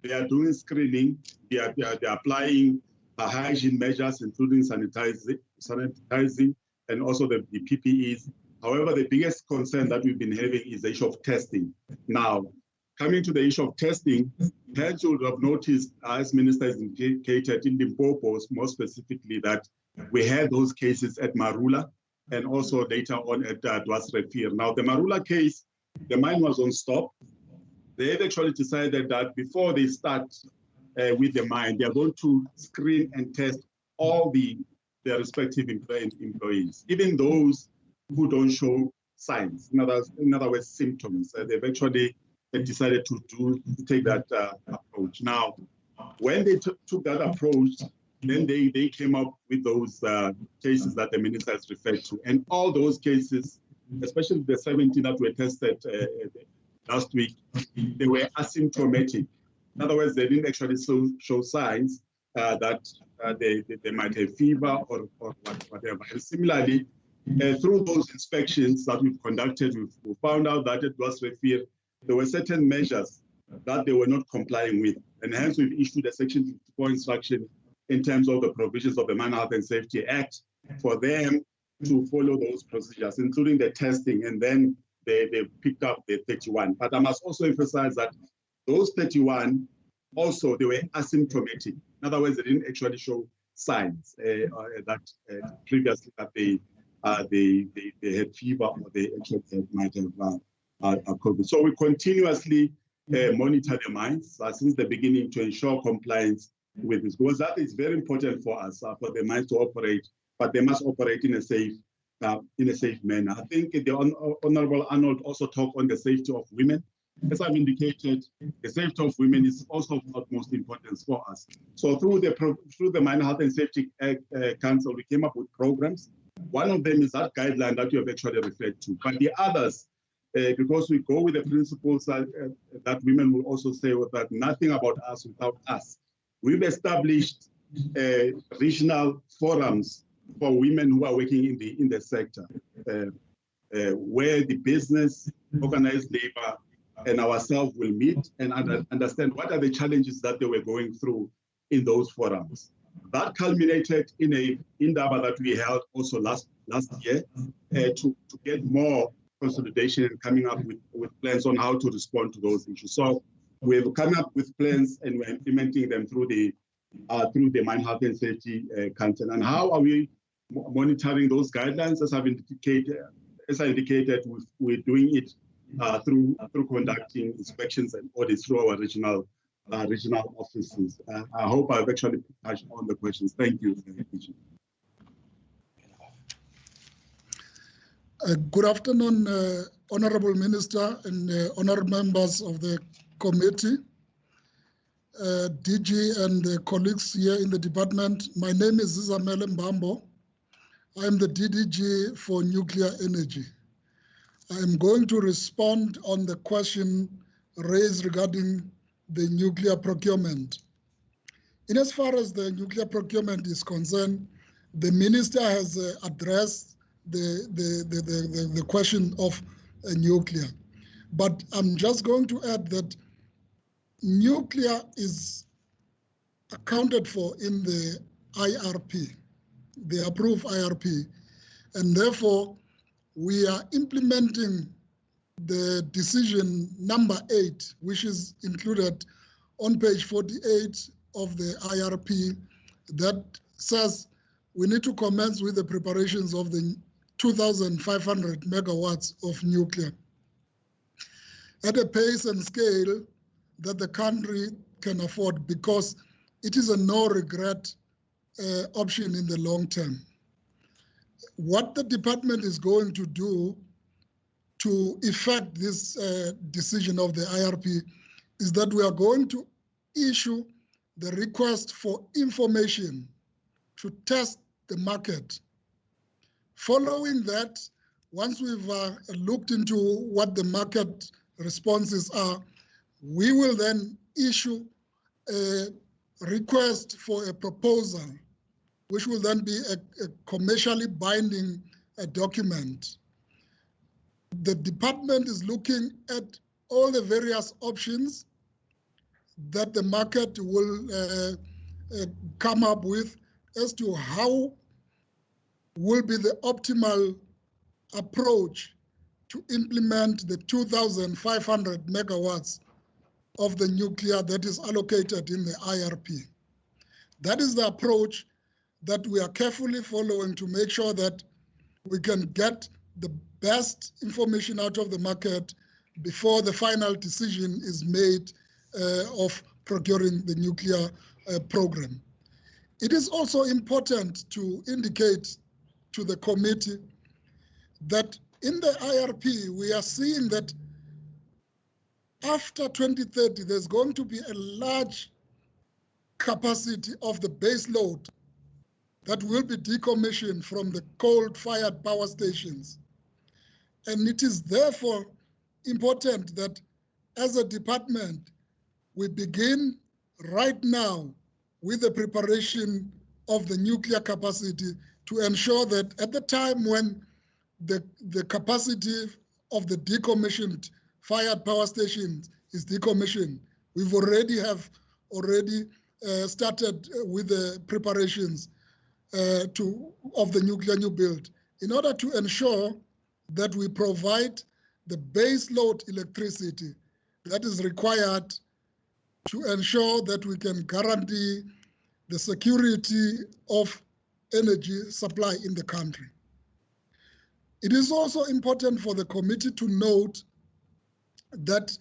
They are doing screening. They are applying hygiene measures, including sanitizing and also the PPEs. However, the biggest concern that we've been having is the issue of testing. Now, coming to the issue of testing, perhaps you would have noticed, as Minister has indicated, in Limpopo, more specifically, that we had those cases at Marula and also later on at Dwas Refir. Now, the Marula case, the mine was on stop. They had actually decided that before they start with the mine, they are going to screen and test all their respective employees, even those who don't show signs, in other words, symptoms. They've actually decided to take that approach. Now, when they took that approach, then they came up with those cases that the minister has referred to. And all those cases, especially the 17 that were tested last week, they were asymptomatic. In other words, they didn't actually show signs that they might have fever or whatever. And similarly, through those inspections that we've conducted, we found out that it was Refir, there were certain measures that they were not complying with. And hence, we've issued a Section 54 instruction in terms of the provisions of the Mine Health and Safety Act for them to follow those procedures, including the testing, and then they picked up the 31. But I must also emphasize that those 31, also, they were asymptomatic. In other words, they didn't actually show signs that previously that they had fever or they actually might have COVID. So we continuously monitor the mines since the beginning to ensure compliance with this, because that is very important for us, for the mines to operate, but they must operate in a safe manner. I think the Honorable Arnold also talked on the safety of women. As I've indicated, the safety of women is also of utmost importance for us. So through the Mine Health and Safety Council, we came up with programs. One of them is that guideline that you have actually referred to. But the others, because we go with the principles that women will also say that nothing about us without us. We've established regional forums for women who are working in the sector, where the business, organized labor, and ourselves will meet and understand what are the challenges that they were going through in those forums. That culminated in a indaba that we held also last year to get more consolidation and coming up with plans on how to respond to those issues. So we've come up with plans and we're implementing them through the Mine Health and Safety Council. And how are we monitoring those guidelines? As I indicated, we're doing it through conducting inspections and audits through our regional offices. I hope I've actually touched on the questions. Thank you. Good afternoon, Honorable Minister and honored members of the committee, DG and the colleagues here in the department. My name is Zizamele Mbambo. I am the DDG for Nuclear Energy. I am going to respond on the question raised regarding the nuclear procurement. In as far as the nuclear procurement is concerned, the minister has addressed the question of nuclear. But I'm just going to add that nuclear is accounted for in the IRP, the approved IRP, and therefore we are implementing the decision number 8, which is included on page 48 of the IRP, that says we need to commence with the preparations of the 2,500 megawatts of nuclear at a pace and scale that the country can afford, because it is a no-regret option in the long term. What the department is going to do to effect this decision of the IRP is that we are going to issue the request for information to test the market. Following that, once we've looked into what the market responses are, we will then issue a request for a proposal, which will then be a commercially binding document. The department is looking at all the various options that the market will come up with as to how will be the optimal approach to implement the 2,500 megawatts of the nuclear that is allocated in the IRP. That is the approach that we are carefully following to make sure that we can get the best information out of the market before the final decision is made of procuring the nuclear program. It is also important to indicate to the committee that in the IRP, we are seeing that after 2030, there's going to be a large capacity of the base load that will be decommissioned from the coal-fired power stations. And it is therefore important that as a department, we begin right now with the preparation of the nuclear capacity to ensure that at the time when the capacity of the decommissioned fired power stations is decommissioned, we've already started with the preparations of the nuclear new build in order to ensure that we provide the base load electricity that is required to ensure that we can guarantee the security of energy supply in the country. It is also important for the committee to note that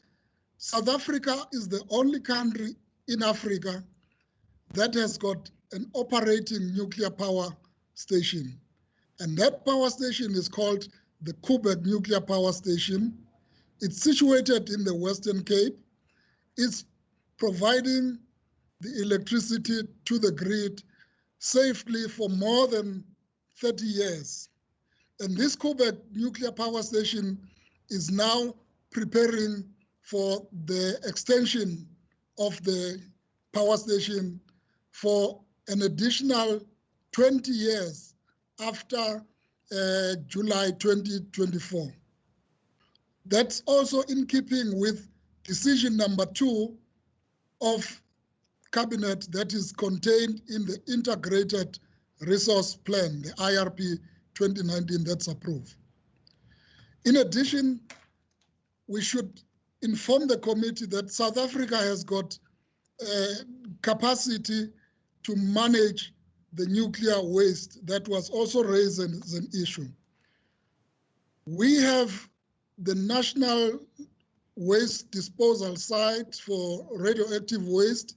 South Africa is the only country in Africa that has got an operating nuclear power station. And that power station is called the Koeberg Nuclear Power Station. It's situated in the Western Cape. It's providing the electricity to the grid safely for more than 30 years. And this Koeberg Nuclear Power Station is now preparing for the extension of the power station for an additional 20 years after July 2024. That's also in keeping with decision number 2 of Cabinet that is contained in the Integrated Resource Plan, the IRP 2019 that's approved. In addition, we should inform the committee that South Africa has got capacity to manage the nuclear waste that was also raised as an issue. We have the National Waste Disposal Site for radioactive waste.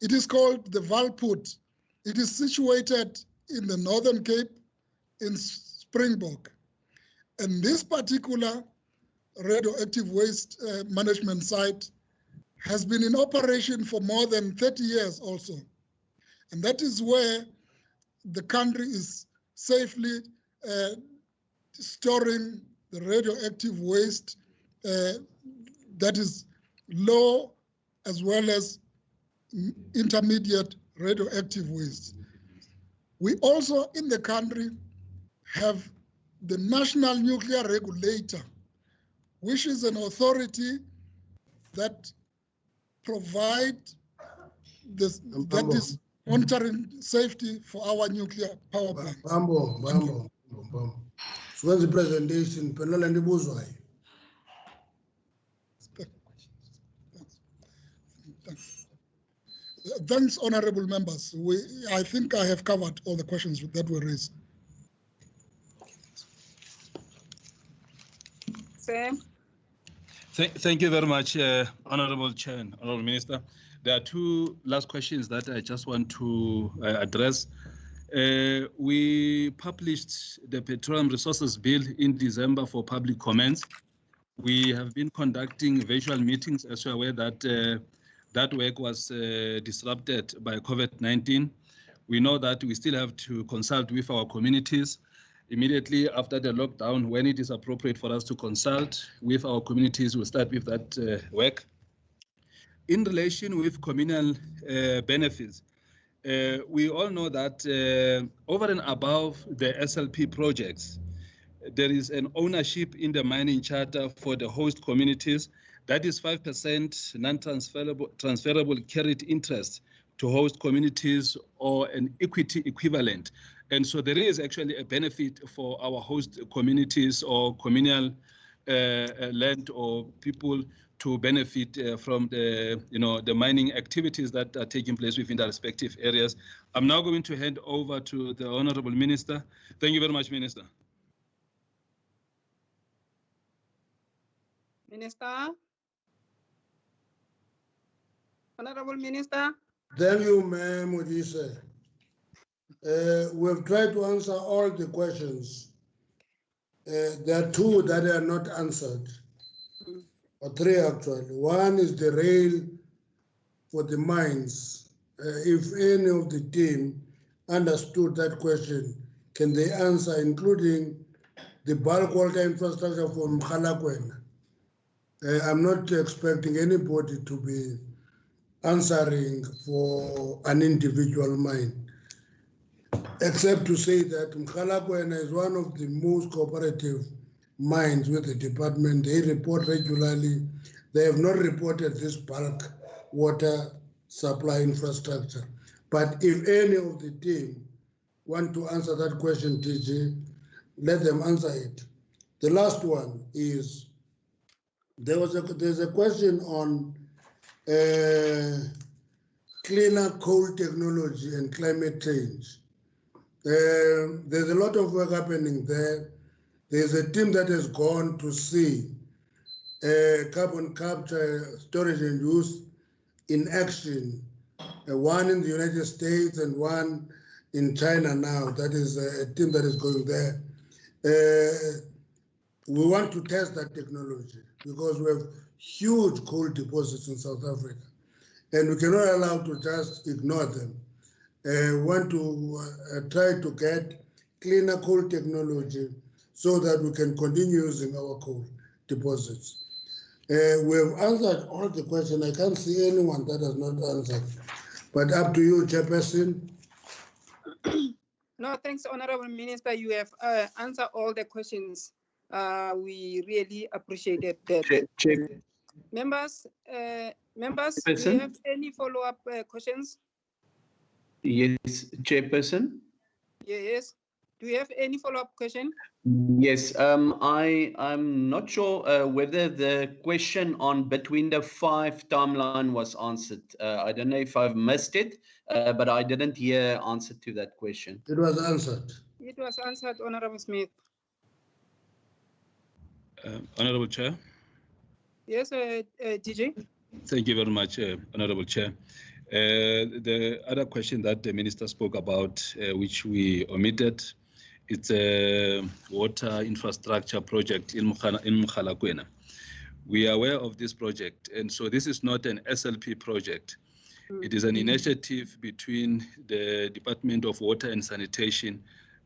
It is called the Valput. It is situated in the Northern Cape in Springbok. And this particular radioactive waste management site has been in operation for more than 30 years also. And that is where the country is safely storing the radioactive waste that is low as well as intermediate radioactive waste. We also in the country have the National Nuclear Regulator, which is an authority that provides this, that is monitoring safety for our nuclear power plants. Bambo. So the presentation, panel and the Thanks, honorable members. I think I have covered all the questions that were raised. Sam? Thank you very much, Honorable Chair and Honorable Minister. There are two last questions that I just want to address. We published the Petroleum Resources Bill in December for public comments. We have been conducting virtual meetings, as you're aware that that work was disrupted by COVID-19. We know that we still have to consult with our communities immediately after the lockdown. When it is appropriate for us to consult with our communities, we'll start with that work. In relation with communal benefits, we all know that over and above the SLP projects, there is an ownership in the mining charter for the host communities. That is 5% non-transferable carried interest to host communities or an equity equivalent. And so there is actually a benefit for our host communities or communal land or people to benefit from the, the mining activities that are taking place within their respective areas. I'm now going to hand over to the Honorable Minister. Thank you very much, Minister. Minister? Honorable Minister? Thank you, Ma'am Modise. We've tried to answer all the questions. There are two that are not answered, or three actually. One is the rail for the mines. If any of the team understood that question, can they answer, including the bulk water infrastructure for Mkhalakwen? I'm not expecting anybody to be answering for an individual mine, except to say that Mkhalakwen is one of the most cooperative mines with the department. They report regularly. They have not reported this bulk water supply infrastructure. But if any of the team want to answer that question, TJ, let them answer it. The last one is, there's a question on cleaner coal technology and climate change. There's a lot of work happening there. There's a team that has gone to see carbon capture, storage and use in action, one in the United States and one in China now. That is a team that is going there. We want to test that technology because we have huge coal deposits in South Africa, and we cannot allow to just ignore them. We want to try to get cleaner coal technology so that we can continue using our coal deposits. We have answered all the questions. I can't see anyone that has not answered, but up to you, Chairperson. No, thanks, Honorable Minister. You have answered all the questions. We really appreciated that. Members, do you have any follow-up questions? Yes, Chairperson. Yes. do you have any follow-up question? Yes, I'm not sure whether the question on bid window 5 timeline was answered. I don't know if I've missed it, but I didn't hear answer to that question. It was answered. It was answered, Honorable Smith. Honorable Chair. Yes, DG. Thank you very much, Honorable Chair. The other question that the Minister spoke about, which we omitted, it's a water infrastructure project in Mukalakwena. We are aware of this project, and so this is not an SLP project. It is an initiative between the Department of Water and Sanitation,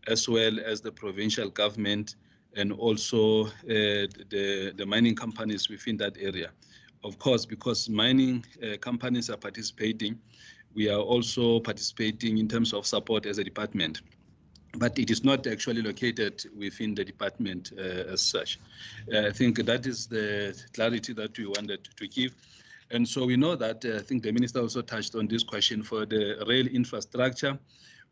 as well as the provincial government, and also the mining companies within that area. Of course, because mining companies are participating, we are also participating in terms of support as a department. But it is not actually located within the department as such. I think that is the clarity that we wanted to give. And so we know that, I think the Minister also touched on this question for the rail infrastructure.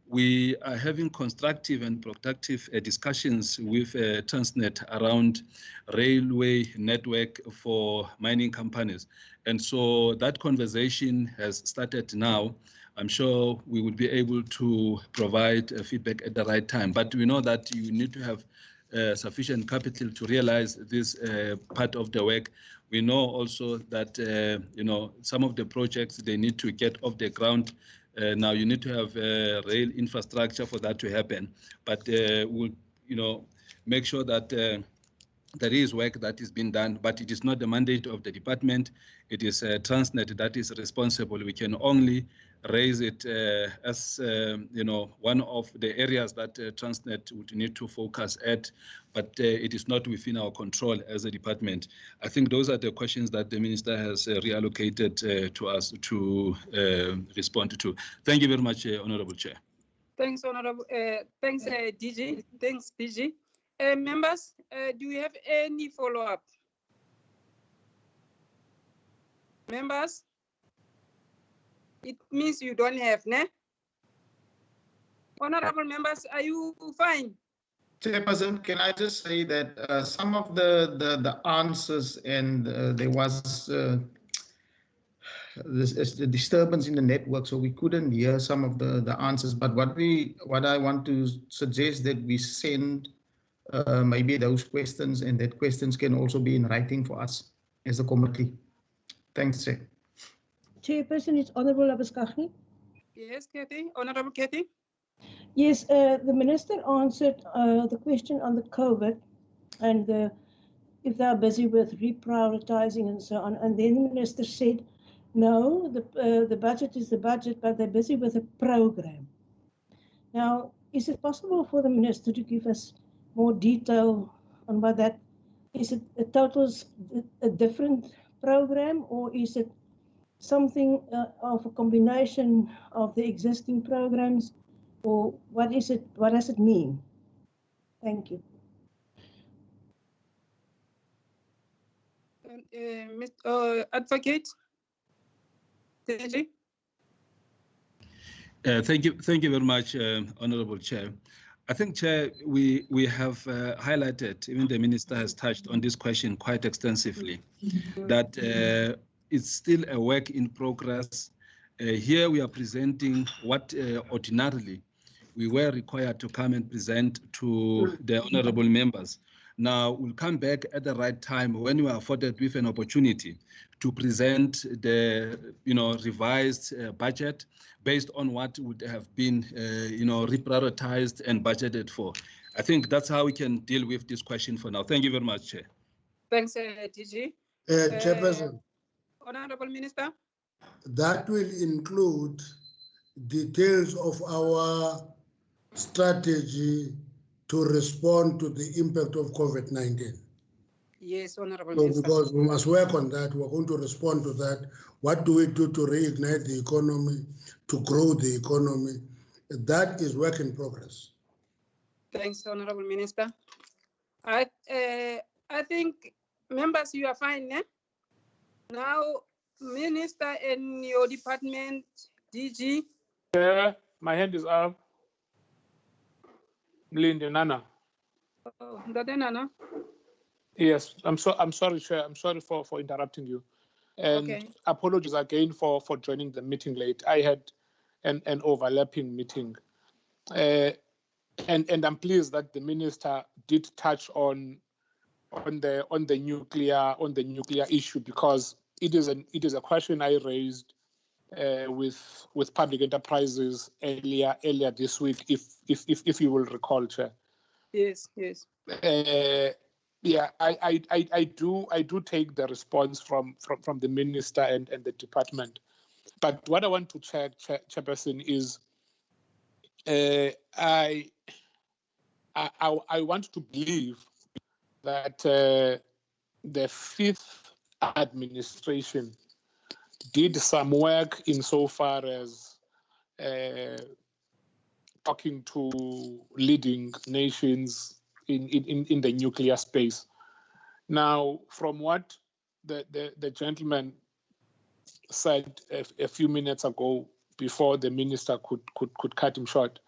We are having constructive and productive discussions with Transnet around railway network for mining companies. And so that conversation has started now. I'm sure we will be able to provide feedback at the right time. But we know that you need to have sufficient capital to realize this part of the work. We know also that some of the projects, they need to get off the ground. Now you need to have rail infrastructure for that to happen. But we'll make sure that there is work that is being done, but it is not the mandate of the department. It is Transnet that is responsible. We can only raise it as one of the areas that Transnet would need to focus at, but it is not within our control as a department. I think those are the questions that the Minister has reallocated to us to respond to. Thank you very much, Honorable Chair. Thanks, Honorable. Thanks, DG. Thanks, DG. Members, do you have any follow-up? Members? It means you don't have, ne? Honorable members, are you fine? Chairperson, can I just say that some of the answers, and there was the disturbance in the network, so we couldn't hear some of the answers. But what I want to suggest that we send maybe those questions, and that questions can also be in writing for us as a committee. Thanks, Chair. Chairperson, it's Honorable Abaskaghi. Yes, Kathy. Honorable Kathy. Yes, the Minister answered the question on the COVID and if they are busy with reprioritizing and so on. And then the Minister said, no, the budget is the budget, but they're busy with a program. Now, is it possible for the Minister to give us more detail on what that is? It a different program, or is it something of a combination of the existing programs, or what is it? What does it mean? Thank you. Advocate. Thank you very much, Honorable Chair. I think, Chair, we have highlighted, even the Minister has touched on this question quite extensively, that it's still a work in progress. Here we are presenting what ordinarily we were required to come and present to the honorable members. Now, we'll come back at the right time when we are afforded with an opportunity to present the revised budget based on what would have been reprioritized and budgeted for. I think that's how we can deal with this question for now. Thank you very much, Chair. Thanks, DG. Chairperson. Honorable Minister. That will include details of our strategy to respond to the impact of COVID-19. Yes, Honorable So Minister. because we must work on that, we're going to respond to that. What do we do to reignite the economy, to grow the economy? That is work in progress. Thanks, Honorable Minister. I think, members, you are fine, eh? Now, Minister and your department, DG. My hand is up. Mlindi Nana. Oh, Nana. Yes, I'm sorry, Chair. I'm sorry for interrupting you. And Okay. apologies again for joining the meeting late. I had an overlapping meeting. And I'm pleased that the minister did touch on the nuclear issue, because it is a question I raised with public enterprises earlier this week, if you will recall, Chair. Yes. Yeah, I do take the response from the minister and the department. But what I want to check, Chairperson, is I want to believe that the fifth administration did some work insofar as talking to leading nations in the nuclear space. Now, from what the gentleman said a few minutes ago, before the minister could cut him short,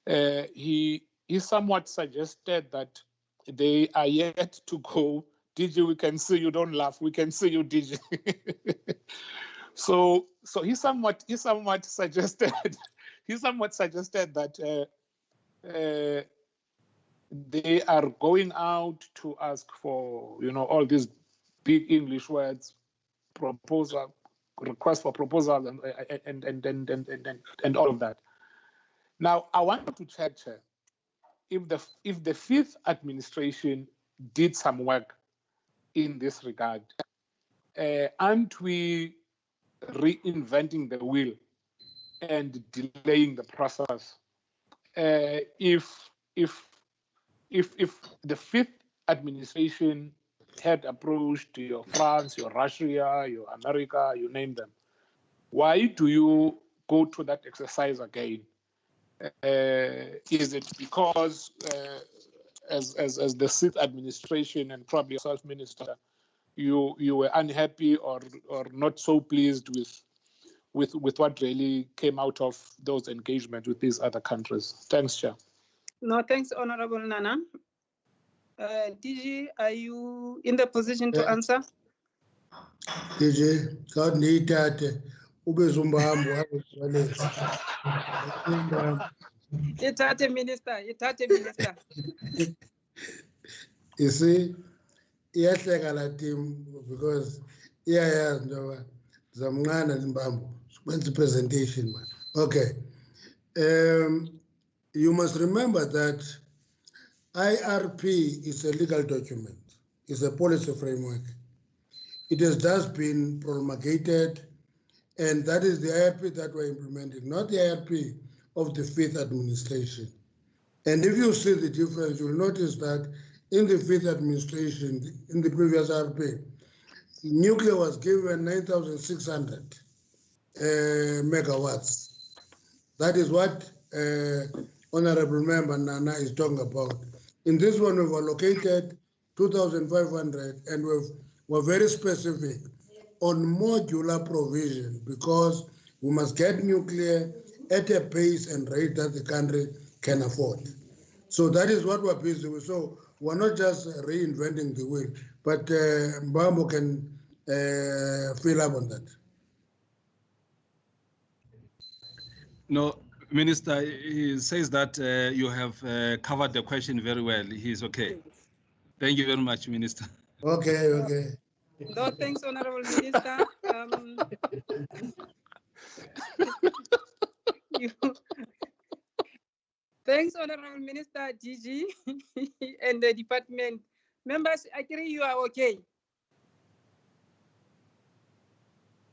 he somewhat suggested that they are yet to go. DG, we can see you, don't laugh. We can see you, DG. So he somewhat suggested that they are going out to ask for, all these big English words, proposal, request for proposal, and all of that. Now, I want to check if the fifth administration did some work in this regard. Aren't we reinventing the wheel and delaying the process? If the fifth administration had approached your France, your Russia, your America, you name them, why do you go to that exercise again? Is it because, as the sixth administration and probably yourself, Minister, you were unhappy or not so pleased with what really came out of those engagements with these other countries? Thanks, Chair. No, thanks, Honorable Nana. DG, are you in the position to answer? DG, God need that. Itate Minister. You see, yes, like a team, because Zamwana and Bambu. When's the presentation, man? Okay. You must remember that IRP is a legal document. It's a policy framework. It has just been promulgated, and that is the IRP that we're implementing, not the IRP of the fifth administration. And if you see the difference, you'll notice that in the fifth administration, in the previous IRP, nuclear was given 9,600 megawatts. That is what Honorable Member Nana is talking about. In this one, we've allocated 2,500, and we're very specific on modular provision, because we must get nuclear at a pace and rate that the country can afford. So that is what we're busy with. So we're not just reinventing the wheel, but Mbambo can fill up on that. No, Minister, he says that you have covered the question very well. He's okay. Thank you very much, Minister. Okay. No, thanks, Honorable Minister. Thanks, Honorable Minister DG and the department. Members, I agree you are okay.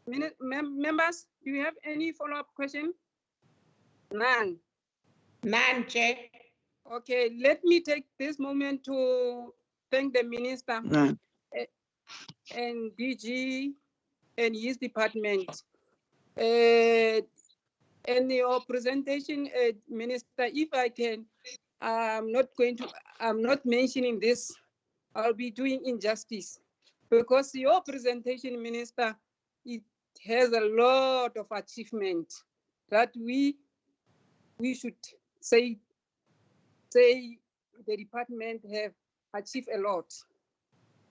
Members, do you have any follow-up question? None, Chair. Okay, let me take this moment to thank the Minister and DG and his department. And your presentation, Minister, if I can, I'm not mentioning this, I'll be doing injustice, because your presentation, Minister, it has a lot of achievement that we should say say the department have achieved a lot.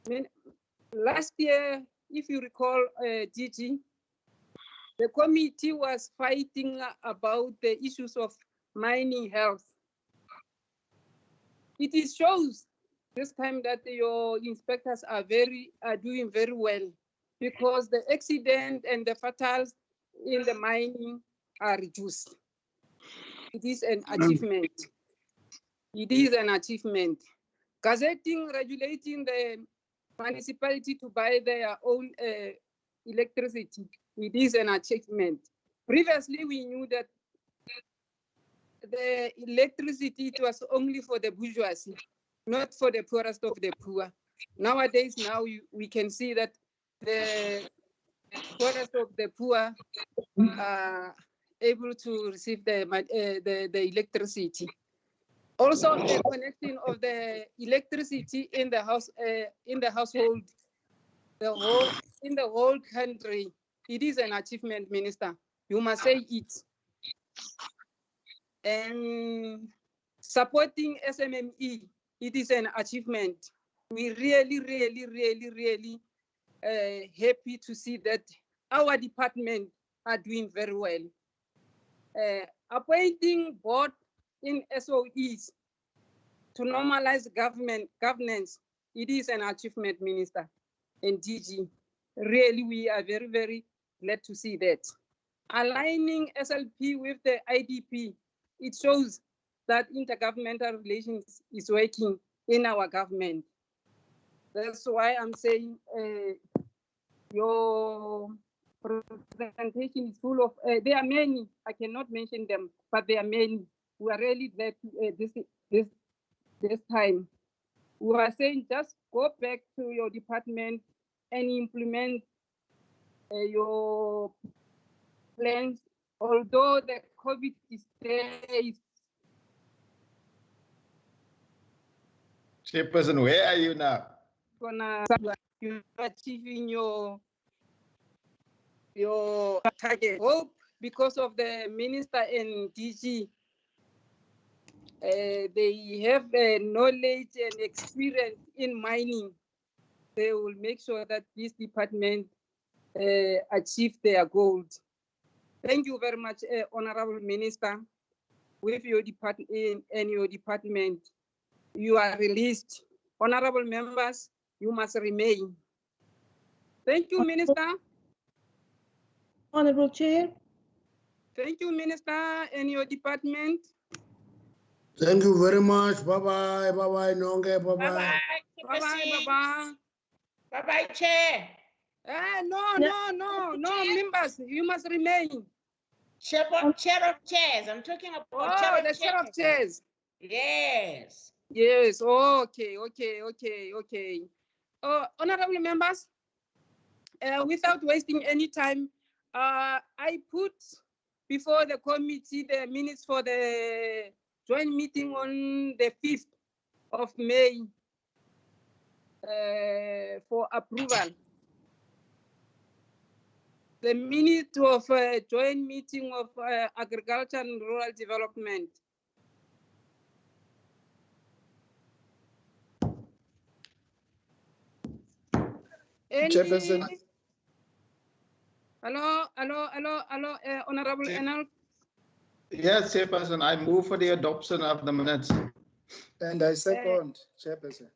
I mean, last year, if you recall, DG, the committee was fighting about the issues of mining health. It shows this time that your inspectors are doing very well, because the accident and the fatals in the mining are reduced. It is an achievement. It is an achievement. Gazetting, regulating the municipality to buy their own electricity, it is an achievement. Previously, we knew that the electricity, it was only for the bourgeoisie, not for the poorest of the poor. Nowadays, we can see that the poorest of the poor are able to receive the electricity. Also, the connection of the electricity in the household, in the whole country, it is an achievement, Minister. You must say it. And supporting SMME, it is an achievement. We really happy to see that our department are doing very well. Appointing board in SOEs to normalize governance, it is an achievement, Minister and DG. Really, we are very glad to see that. Aligning SLP with the IDP, it shows that intergovernmental relations is working in our government. That's why I'm saying your presentation is full of, there are many, I cannot mention them, but there are many. We are really glad this time. We are saying just go back to your department and implement your plans. Although the COVID is there, Chairperson, where are you now? You're achieving your target. Hope because of the minister and DG, they have knowledge and experience in mining. They will make sure that this department achieve their goals. Thank you very much, Honorable Minister. With your department and your department, you are released. Honorable members, you must remain. Thank you, Minister. Honorable Chair. Thank you, Minister, and your department. Thank you very much. Bye-bye. Bye-bye, Nonge. Bye-bye. Bye-bye. Bye-bye. Bye-bye, Chair. No, members, you must remain. Chair of chairs. I'm talking about chair of chairs. Yes. Yes. Okay. Honorable members, without wasting any time, I put before the committee the minutes for the joint meeting on the 5th of May for approval. The minute of joint meeting of Agriculture and Rural Development. Chairperson. Hello, Honorable Enel. Yes, Chairperson, I move for the adoption of the minutes. And I second, Chairperson.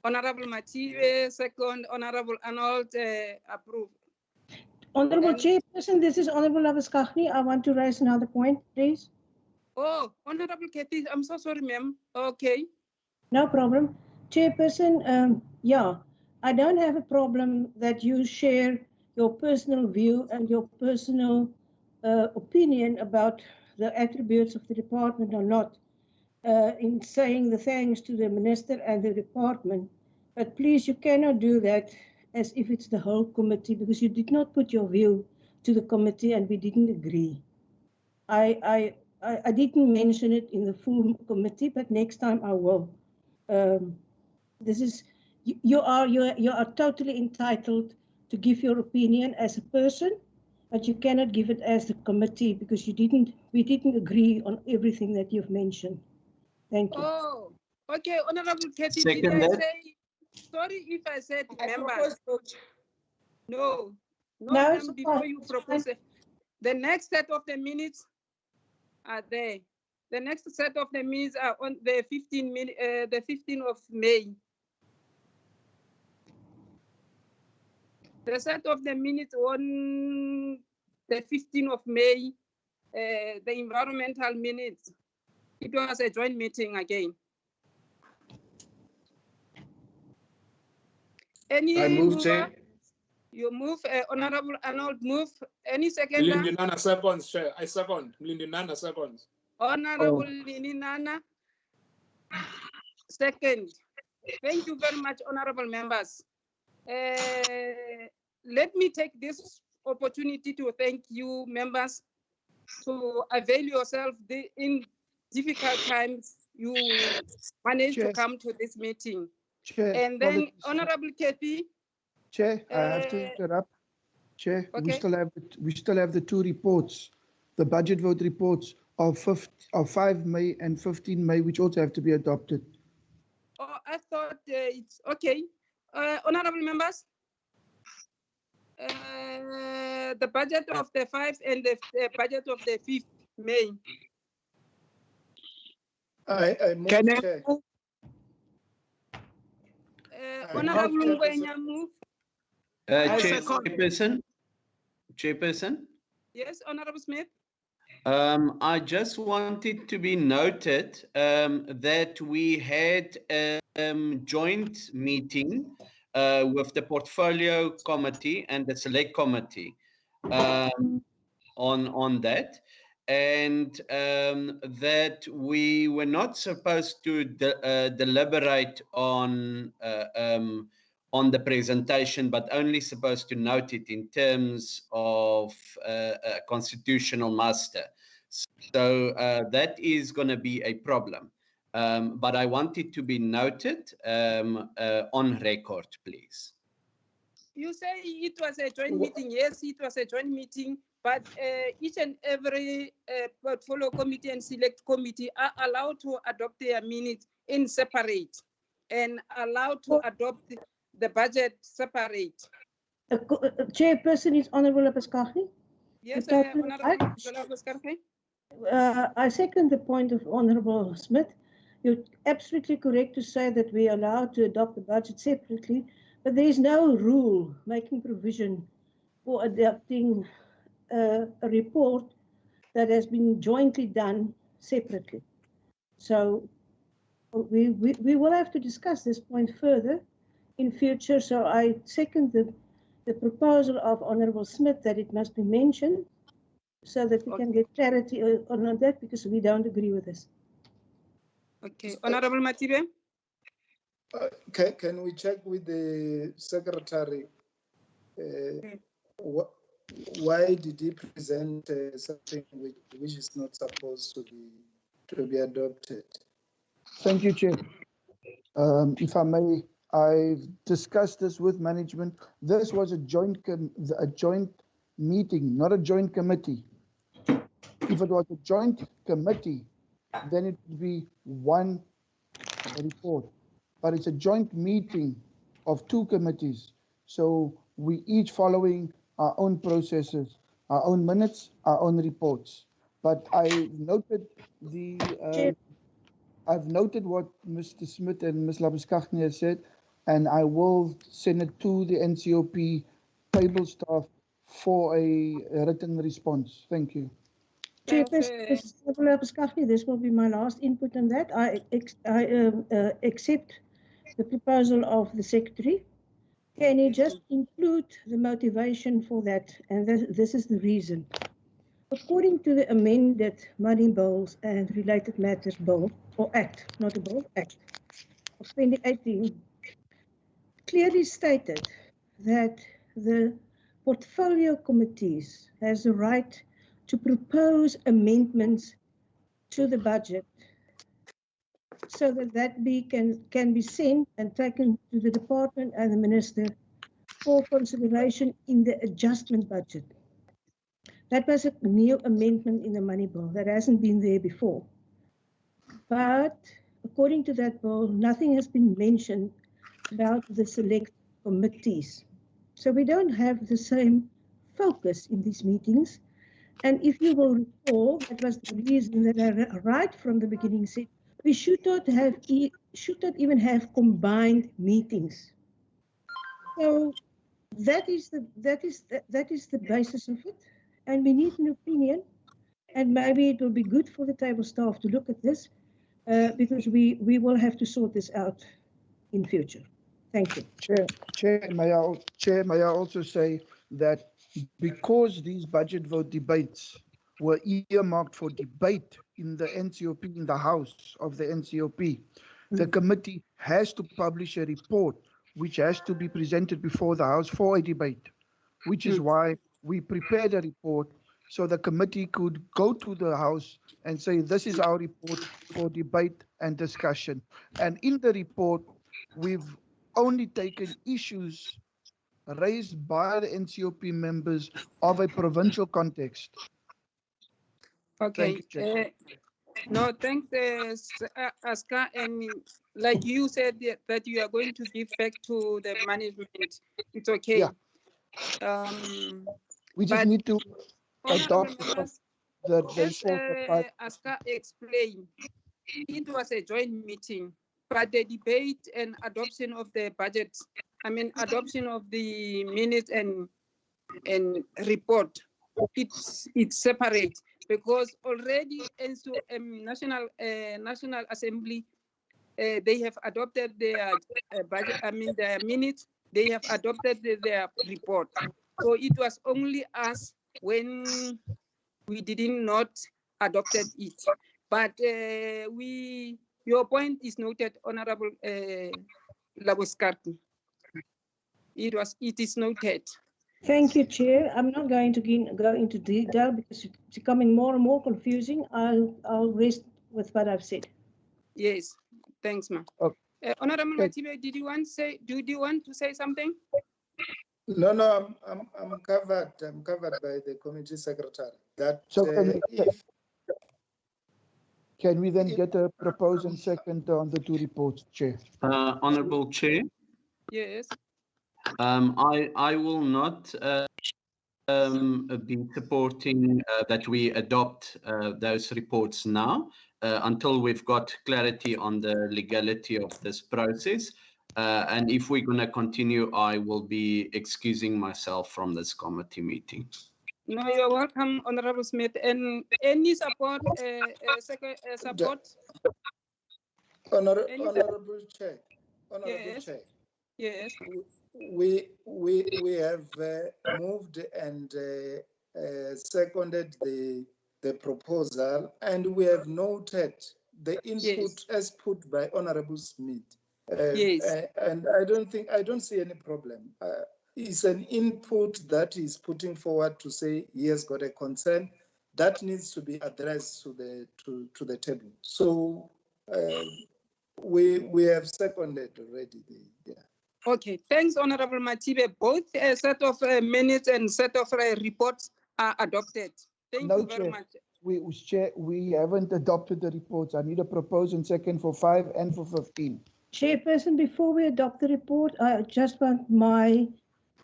Honorable Mative, second. Honorable Arnold, approved. Honorable Chairperson, this is Honorable Laviskachny. I want to raise another point, please. Oh, Honorable Kathy, I'm so sorry, ma'am. Okay. No problem. Chairperson, yeah, I don't have a problem that you share your personal view and your personal opinion about the attributes of the department or not in saying the thanks to the minister and the department. But please, you cannot do that as if it's the whole committee, because you did not put your view to the committee and we didn't agree. I didn't mention it in the full committee, but next time I will. This is you are totally entitled to give your opinion as a person, but you cannot give it as the committee because we didn't agree on everything that you've mentioned. Thank you. Oh, okay, Honorable Kathy, did I Seconded. say, sorry if I said members. No, No, note it's them before fine, you it's propose fine. it. The next set of the minutes are there. The next set of the minutes are on the 15th of May. The set of the minutes on the 15th of May, the environmental minutes. It was a joint meeting again. Any I move, mover? Chair. You move, Honorable Arnold, move. Any second? Mlindi Nana seconds, Chair. I second. Mlindi Nana seconds. Honorable Lini Nana, second. Thank you very much, honorable members. Let me take this opportunity to thank you, members, to avail yourself in difficult times. You managed to come to this meeting. Chair, And then, Honorable Kathy. Chair, I have to interrupt. Chair, Okay. we still have the two reports, the budget vote reports of 5 May and 15 May, which also have to be adopted. Oh, I thought it's okay. Honorable members, the budget of the 5th and the budget of the 5th May. I move, Can I Chair. move? Honorable Ngwenya move. Chairperson? Yes, Honorable Smith. I just wanted to be noted that we had a joint meeting with the Portfolio Committee and the Select Committee on that, and that we were not supposed to deliberate on the presentation, but only supposed to note it in terms of a constitutional muster. So that is going to be a problem. But I want it to be noted on record, please. You say it was a joint meeting. Yes, it was a joint meeting, but each and every portfolio committee and select committee are allowed to adopt their minutes in separate and allowed to adopt the budget separate. Chairperson is Honorable Pascali. Yes, Honorable Pascali. I second the point of Honorable Smith. You're absolutely correct to say that we are allowed to adopt the budget separately, but there is no rule making provision for adopting a report that has been jointly done separately. So we will have to discuss this point further in future. So I second the proposal of Honorable Smith that it must be mentioned so that we can get clarity on that, because we don't agree with this. Okay, Honorable Matibe. Can we check with the secretary? Why did he present something which is not supposed to be adopted? Thank you, Chair. If I may, I've discussed this with management. This was a joint meeting, not a joint committee. If it was a joint committee, then it would be one report. But it's a joint meeting of two committees. So we each following our own processes, our own minutes, our own reports. But I've noted what Mr. Smith and Ms. Labuskaghni has said, and I will send it to the NCOP table staff for a written response. Thank you. Chairperson, this will be my last input on that. I accept the proposal of the Secretary. Can you just include the motivation for that? And this is the reason. According to the amended Money Bills and Related Matters Bill, or Act, not a bill, Act, of 2018, clearly stated that the portfolio committees has the right to propose amendments to the budget so that can be sent and taken to the department and the minister for consideration in the adjustment budget. That was a new amendment in the money bill that hasn't been there before. But according to that bill, nothing has been mentioned about the select committees. So we don't have the same focus in these meetings. And if you will recall, that was the reason that I right from the beginning said we should not even have combined meetings. So that is the basis of it, and we need an opinion. And maybe it will be good for the table staff to look at this because we will have to sort this out in future. Thank you. Chair, may I also say that because these budget vote debates were earmarked for debate in the NCOP, in the House of the NCOP, the committee has to publish a report which has to be presented before the House for a debate, which is why we prepared a report so the committee could go to the House and say, this is our report for debate and discussion. And in the report, we've only taken issues raised by the NCOP members of a provincial context. Okay. Thank you, Chair. No, thanks, Aska. And like you said that you are going to give back to the management. It's okay. Yeah. We just need to adopt the as report. Aska explained, it was a joint meeting, but the debate and adoption of the budget, adoption of the minutes and report, it's separate because already National Assembly they have adopted their budget. Their minutes. They have adopted their report. So it was only us when we did not adopted it. But your point is noted, Honorable Labuskarti. It is noted. Thank you, Chair. I'm not going to go into detail because it's becoming more and more confusing. I'll rest with what I've said. Yes, thanks, ma'am. Okay. Honorable Matibe, do you want to say something? No, I'm covered. I'm covered by the committee secretary. That so can we then get a proposal second on the two reports, Chair? Honorable Chair. Yes. I will not be supporting that we adopt those reports now until we've got clarity on the legality of this process. And if we're going to continue, I will be excusing myself from this committee meeting. No, you're welcome, Honorable Smith. And any support? Support? Honorable Chair. Yes. Chair. Yes. We have moved and seconded the proposal, and we have noted the input as put by Honorable Smith. And I don't see any problem. It's an input that is putting forward to say he has got a concern that needs to be addressed to the table. So we have seconded already. Okay, thanks, Honorable Matibe. Both a set of minutes and set of reports are adopted. Thank you very much. We haven't adopted the reports. I need a proposal second for 5 and for 15. Chairperson, before we adopt the report, I just want my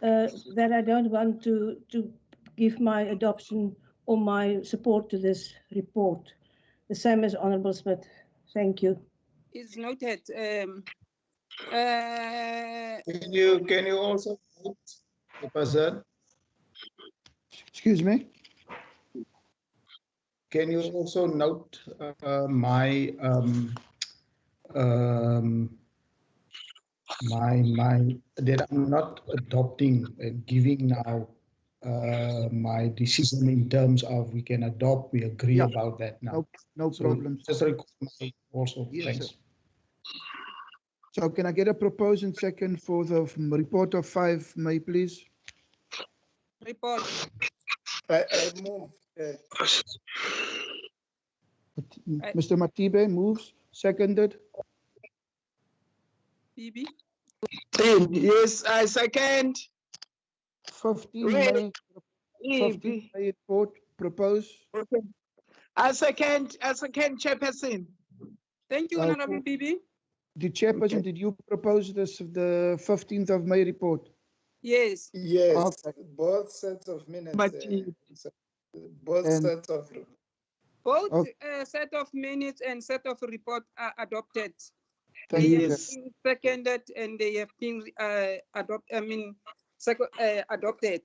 that I don't want to give my adoption or my support to this report. The same as Honorable Smith. Thank you. It's noted. Can you also note the person? Excuse me? Can you also note my that I'm not adopting and giving now my decision in terms of we can adopt, we agree about that now. No problem. Just also, yes, thanks. Sir. So can I get a proposal second for the report of 5 May, please? Report. I move. Mr. Matibe moves, seconded. Bibi? Yes, I second. 15 May report proposed. Okay. I second, Chairperson. Thank you, Honorable Bibi. The chairperson, did you propose this the 15th of May report? Yes. Yes, Okay. both sets of minutes. But, both and- sets of. Both set of minutes and set of report are adopted. Thank They you, have Chair. been seconded and they have been adopted.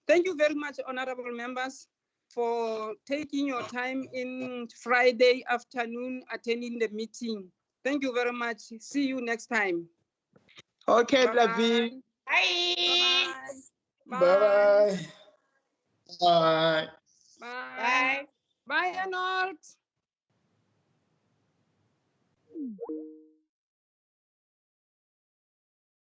Thank you very much, honorable members, for taking your time in Friday afternoon attending the meeting. Thank you very much. See you next time. Okay, Bye. Blavi. Bye. Bye. Bye. Bye. Bye, Arnold.